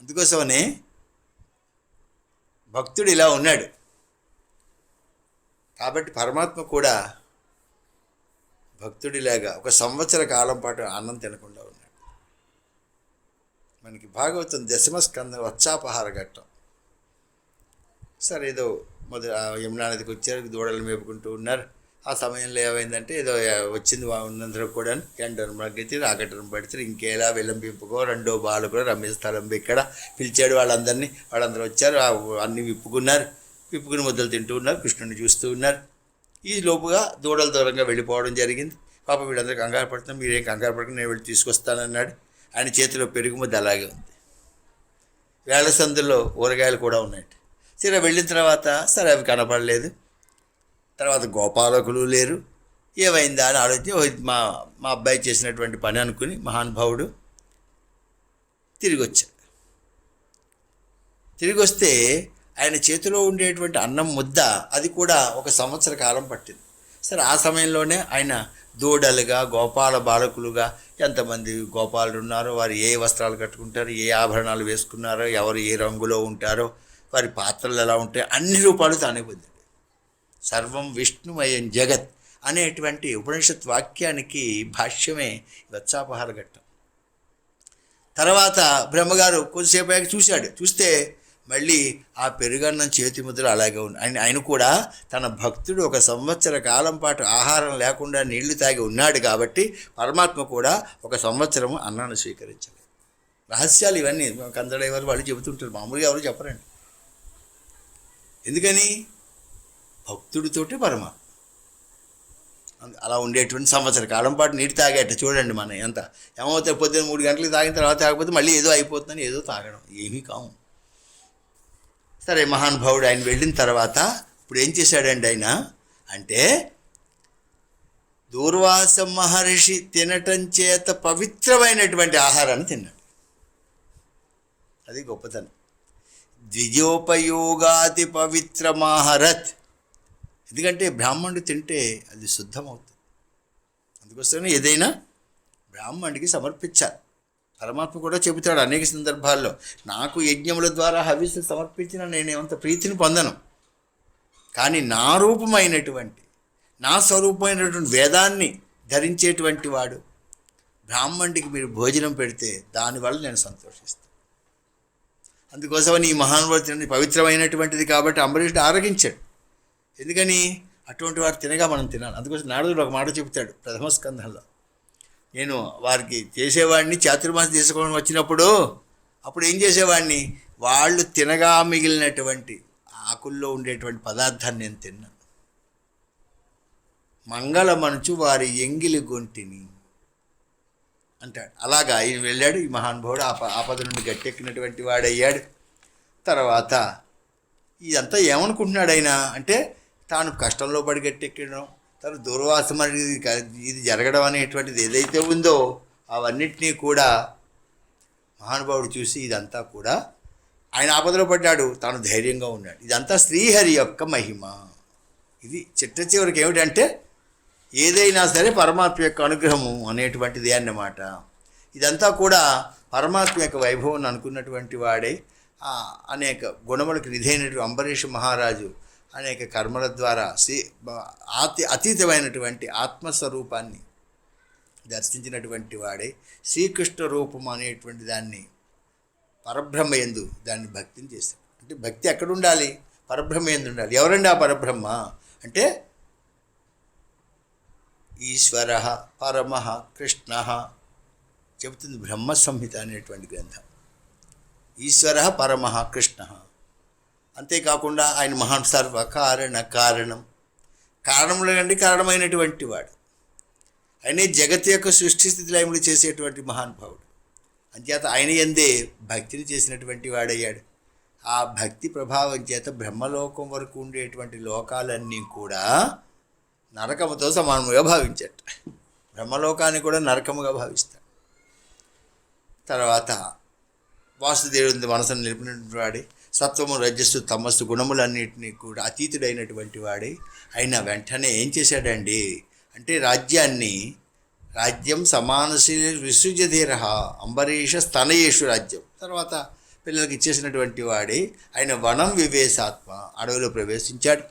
అందుకోసమనే భక్తుడు ఇలా ఉన్నాడు. కాబట్టి పరమాత్మ కూడా భక్తుడిలాగా 1 సంవత్సర కాలం పాటు అన్నం తినకుండా ఉన్నాడు. మనకి భాగవతం దశమస్కందం వచ్చాపహార ఘట్టం. సరే ఏదో యమునా నదికి వచ్చారు, దూడలు మేపుకుంటూ ఉన్నారు. ఆ సమయంలో ఏమైందంటే ఏదో వచ్చింది ఉన్నందరూ కూడా ఎండను మగ్గితే రాకటను పడితే ఇంకేలా విలంబింపుకో రెండో బాలు కూడా రమ్యస్థలం ఇక్కడ పిలిచాడు వాళ్ళందరినీ. వాళ్ళందరూ వచ్చారు, అన్నీ విప్పుకుని ముద్దలు తింటూ ఉన్నారు, కృష్ణుని చూస్తూ ఉన్నారు. ఈ లోపుగా దూడల దూరంగా వెళ్ళిపోవడం జరిగింది. పాప వీళ్ళందరూ కంగారు పడుతున్నాం, మీరేం కంగారు పడుకుని నేను వెళ్ళి తీసుకొస్తానన్నాడు. ఆయన చేతిలో పెరుగు ముద్ద అలాగే ఉంది. వేళ సందుల్లో ఊరగాయలు కూడా ఉన్నాయి. సరే వెళ్ళిన తర్వాత సరే అవి కనపడలేదు. తర్వాత గోపాలకులు లేరు. ఏమైందా అని ఆలోచించి మా అబ్బాయి చేసినటువంటి పని అనుకుని మహానుభావుడు తిరిగి వచ్చాడు. తిరిగి వస్తే ఆయన చేతిలో ఉండేటువంటి అన్నం ముద్ద అది కూడా 1 సంవత్సర కాలం పట్టింది. సరే ఆ సమయంలోనే ఆయన దూడలుగా గోపాల బాలకులుగా ఎంతమంది గోపాలులు ఉన్నారో, వారు ఏ వస్త్రాలు కట్టుకుంటారో, ఏ ఆభరణాలు వేసుకున్నారో, ఎవరు ఏ రంగులో ఉంటారో, వారి పాత్రలు ఎలా ఉంటాయో అన్ని రూపాలు తానే పొందాడు. సర్వం విష్ణుమయం జగత్ అనేటువంటి ఉపనిషత్ వాక్యానికి భాష్యమే వచ్చాపహార ఘట్టం. తర్వాత బ్రహ్మగారు కొద్దిసేపు చూశాడు. చూస్తే మళ్ళీ ఆ పెరుగన్నం చేతి ముద్ర అలాగే ఉంది. ఆయన కూడా తన భక్తుడు 1 సంవత్సర కాలం పాటు ఆహారం లేకుండా నీళ్లు తాగి ఉన్నాడు కాబట్టి పరమాత్మ కూడా 1 సంవత్సరము అన్నాన్ని స్వీకరించాలి. రహస్యాలు ఇవన్నీ కందడేవారు వాళ్ళు చెబుతుంటారు, మామూలుగా ఎవరు చెప్పరండి. ఎందుకని భక్తుడితోటి పరమాత్మ అలా ఉండేటువంటి సంవత్సర కాలం పాటు నీటి తాగేట చూడండి. మనం ఎంత ఏమవుతాయి, పొద్దున్న 3 గంటలకు తాగిన తర్వాత తాగకపోతే మళ్ళీ ఏదో అయిపోతుందని ఏదో తాగడం ఏమీ కావు. సరే మహానుభావుడు ఆయన వెళ్ళిన తర్వాత ఇప్పుడు ఏం చేశాడండి ఆయన అంటే, దూర్వాస మహర్షి తినటం చేత పవిత్రమైనటువంటి ఆహారాన్ని తిన్నాడు. అది గొప్పతనం. ద్విజోపయోగాది పవిత్రమాహరత్. ఎందుకంటే బ్రాహ్మణుడు తింటే అది శుద్ధమవుతుంది. అందుకోసమే ఏదైనా బ్రాహ్మణుడికి సమర్పించాలి. పరమాత్మ కూడా చెబుతాడు అనేక సందర్భాల్లో, నాకు యజ్ఞముల ద్వారా హవిస్సు సమర్పించిన నేనేమంత ప్రీతిని పొందను, కానీ నా రూపమైనటువంటి నా స్వరూపమైనటువంటి వేదాన్ని ధరించేటువంటి వాడు బ్రాహ్మణుడికి మీరు భోజనం పెడితే దానివల్ల నేను సంతోషిస్తాను. అందుకోసమని ఈ మహానుభావుడు పవిత్రమైనటువంటిది కాబట్టి అంబరీషుడు ఆరగించాడు. ఎందుకని? అటువంటి వారు తినగా మనం తినాలి. అందుకోసం నారదుడు ఒక మాట చెబుతాడు ప్రథమ స్కంధంలో, నేను వారికి చేసేవాడిని, చాతుర్మాసం తీసుకోవడం వచ్చినప్పుడు అప్పుడు ఏం చేసేవాడిని, వాళ్ళు తినగా మిగిలినటువంటి ఆకుల్లో ఉండేటువంటి పదార్థాన్ని నేను తిన్నాను. మంగళమనుచు వారి ఎంగిలి గొంటిని అంటాడు. అలాగా ఆయన వెళ్ళాడు. ఈ మహానుభావుడు ఆపద నుండి గట్టెక్కినటువంటి వాడయ్యాడు. తర్వాత ఇదంతా ఏమనుకుంటున్నాడు ఆయన అంటే, తాను కష్టంలో పడి గట్టెక్కడం, తను దూర్వాసం అనేది ఇది జరగడం అనేటువంటిది ఏదైతే ఉందో అవన్నిటినీ కూడా మహానుభావుడు చూసి ఇదంతా కూడా ఆయన ఆపదలో పడ్డాడు, తాను ధైర్యంగా ఉన్నాడు. ఇదంతా శ్రీహరి యొక్క మహిమ. ఇది చిట్ట చివరికి ఏమిటంటే ఏదైనా సరే పరమాత్మ యొక్క అనుగ్రహము అనేటువంటిది అన్నమాట. ఇదంతా కూడా పరమాత్మ యొక్క వైభవం అనుకున్నటువంటి వాడే అనేక గుణములకు నిధైనటువంటి అంబరీష మహారాజు అనేక కర్మల ద్వారా అతీతమైనటువంటి ఆత్మస్వరూపాన్ని దర్శించినటువంటి వాడే శ్రీకృష్ణ రూపం అనేటువంటి దాన్ని పరబ్రహ్మయందు దాన్ని భక్తిని చేశాడు. అంటే భక్తి ఎక్కడ ఉండాలి? పరబ్రహ్మయందు ఉండాలి. ఎవరండి ఆ పరబ్రహ్మ అంటే? ఈశ్వర పరమ కృష్ణ చెబుతుంది బ్రహ్మ సంహిత అనేటువంటి గ్రంథం. ఈశ్వర పరమ కృష్ణ. అంతేకాకుండా ఆయన మహాన్ సర్వకారణ కారణం, కారణముల కంటే కారణమైనటువంటి వాడు. ఆయనే జగత్ యొక్క సృష్టి స్థితి లయములు చేసేటువంటి మహానుభావుడు. అంచేత ఆయన యందే భక్తిని చేసినటువంటి వాడయ్యాడు. ఆ భక్తి ప్రభావం చేత బ్రహ్మలోకం వరకు ఉండేటువంటి లోకాలన్నీ కూడా నరకముతో సమానముగా భావించట. బ్రహ్మలోకాన్ని కూడా నరకముగా భావిస్తాడు. తర్వాత వాసుదేవుని మనసును నిలిపినటువంటి వాడే, సత్వము రజస్సు తమస్సు గుణములన్నింటినీ కూడా అతీతుడైనటువంటి వాడే. ఆయన వెంటనే ఏం చేశాడండి అంటే రాజ్యం సమానశీల విసృజ్యధీర అంబరీష స్తనయేషు రాజ్యం. తర్వాత పిల్లలకి ఇచ్చేసినటువంటి వాడే ఆయన వనం వివేశాత్మ, అడవిలో ప్రవేశించాడు.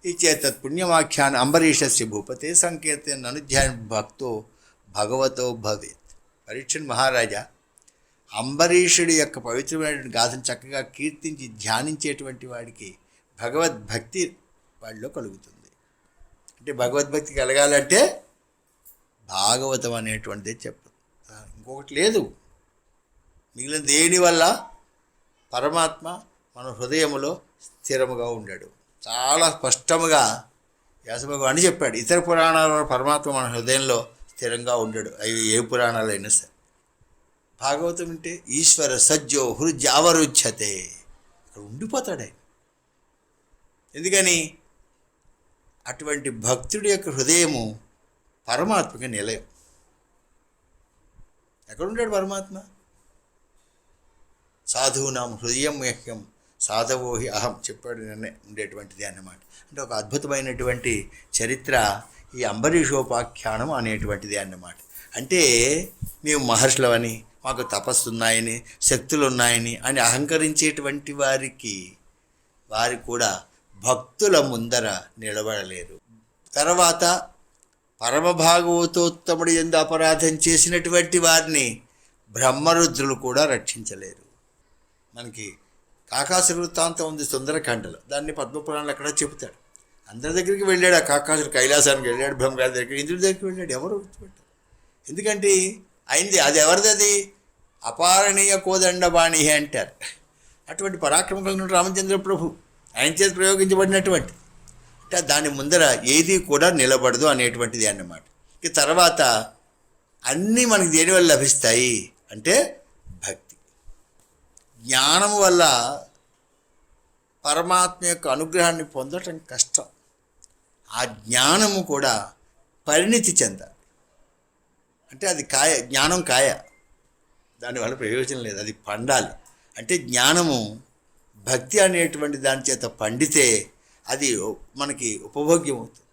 ఇచ్చేత పుణ్యవాఖ్యాన్ని అంబరీషస్య భూపతే సంకీర్తన అనుధ్యాన భక్తో భగవతో భవేత్. పరీక్షణ్ మహారాజా అంబరీషుడి యొక్క పవిత్రమైనటువంటి గాథను చక్కగా కీర్తించి ధ్యానించేటువంటి వాడికి భగవద్భక్తి వాళ్ళలో కలుగుతుంది. అంటే భగవద్భక్తి కలగాలంటే భాగవతం అనేటువంటిదే చెప్పదు, ఇంకొకటి లేదు. మిగిలిన దేనివల్ల పరమాత్మ మన హృదయములో స్థిరముగా ఉండాడు. చాలా స్పష్టముగా వ్యాసభగవానుడు చెప్పాడు, ఇతర పురాణాలలో పరమాత్మ మన హృదయంలో స్థిరంగా ఉండడు, అవి ఏ పురాణాలైనా సరే. భాగవతం అంటే ఈశ్వర సజ్జో హృజావరుచ్యతే, ఇక్కడ ఉండిపోతాడు ఆయన. ఎందుకని? అటువంటి భక్తుడి యొక్క హృదయము పరమాత్మకి నిలయం. ఎక్కడుంటాడు పరమాత్మ? సాధువునాం హృదయం మహ్యం సాధవోహి అహం చెప్పాడు నిన్నే ఉండేటువంటిది అన్నమాట. అంటే ఒక అద్భుతమైనటువంటి చరిత్ర ఈ అంబరీషోపాఖ్యానం అనేటువంటిది అన్నమాట. అంటే మేము మహర్షులవని, మాకు తపస్సు ఉన్నాయని, శక్తులు ఉన్నాయని అని అహంకరించేటువంటి వారు కూడా భక్తుల ముందర నిలబడలేరు. తర్వాత పరమభాగవతోత్తముడు యందు అపరాధం చేసినటువంటి వారిని బ్రహ్మరుద్రులు కూడా రక్షించలేరు. మనకి కాకాసుర వృత్తాంతం ఉంది సుందరకాండలో, దాన్ని పద్మపురాణాలు అక్కడ చెబుతాడు. అందరి దగ్గరికి వెళ్ళాడు. ఆ కాకాసురు కైలాసానికి వెళ్ళాడు, బ్రహ్మగారి దగ్గరికి, ఇంద్రుడి దగ్గరికి వెళ్ళాడు. ఎవరు గుర్తుపెట్టారు? ఎందుకంటే అయింది అది ఎవరిది? అది అపారణీయ కోదండబాణి అంటారు. అటువంటి పరాక్రమ కలిగిన రామచంద్ర ప్రభు ఆయన చేత ప్రయోగించబడినటువంటి, అంటే దాని ముందర ఏది కూడా నిలబడదు అనేటువంటిది అన్నమాట. ఇక తర్వాత అన్నీ మనకి దేనివల్ల లభిస్తాయి అంటే భక్తి జ్ఞానము వల్ల. పరమాత్మ యొక్క అనుగ్రహాన్ని పొందటం కష్టం. ఆ జ్ఞానము కూడా పరిణితి చెందాలి. అంటే అది జ్ఞానం కాయ, దానివల్ల ప్రయోజనం లేదు, అది పండాలి. అంటే జ్ఞానము భక్తి అనేటువంటి దాని చేత పండితే అది మనకి ఉపభోగ్యం అవుతుంది.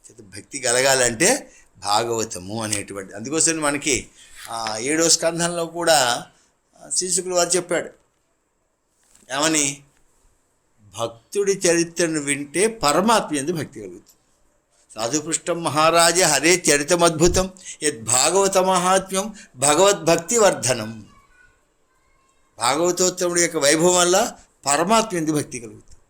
చేత భక్తి కలగాలంటే భాగవతము అనేటువంటి, అందుకోసం మనకి ఏడో స్కంధంలో కూడా శ్రీశుకులు వారు చెప్పాడు ఏమని, భక్తుడి చరిత్రను వింటే పరమాత్మ యందు భక్తి కలుగుతుంది. సాధుపృష్టం మహారాజ హరే చరితమద్భుతం యద్భాగవత మహాత్మ్యం భగవద్భక్తి వర్ధనం. భాగవతోత్తముడి యొక్క వైభవం వల్ల పరమాత్మ యందు భక్తి కలుగుతుంది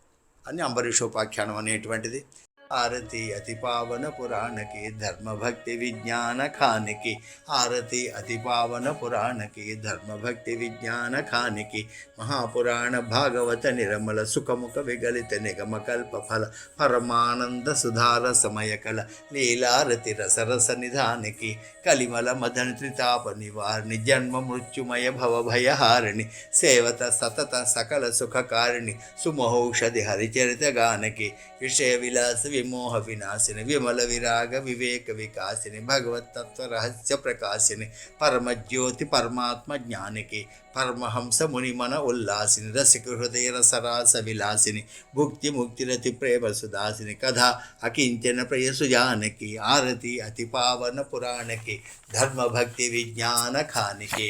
అని అంబరీషోపాఖ్యానం అనేటువంటిది. ఆరతి అతి పావన పురాణకి ధర్మభక్తి విజ్ఞాన ఖానికి, ఆరతి అతి పావన పురాణకి ధర్మభక్తి విజ్ఞాన ఖానికి, మహాపురాణ భాగవత నిరమల సుఖముఖ విగలిత నిగమ కల్ప ఫల పరమానంద సుధార సమయ కల లీలారతి రసరస నిధానికి, కలిమల మదన త్రితాప నివారిణి జన్మ మృత్యుమయ భవభయహారిణి, సేవత సతత సకల సుఖకారిణి, సుమహౌషధి హరిచరిత గానకి, విషయ విలాస విమోహ వినాశిని, విమల విరాగ వివేక వికాసిని, భగవత్తత్వ రహస్య ప్రకాశిని, పరమజ్యోతి పరమాత్మ జ్ఞానికి, పరమహంస మునిమన ఉల్లాసిని, రసిక హృదయ రసరాస విలాసిని, భుక్తి ముక్తిరతి ప్రేమ సుదాసిని, కథా అకించన ప్రేయసు జానకి, ఆరతి అతి పావన పురాణకి ధర్మభక్తి విజ్ఞాన ఖానికి.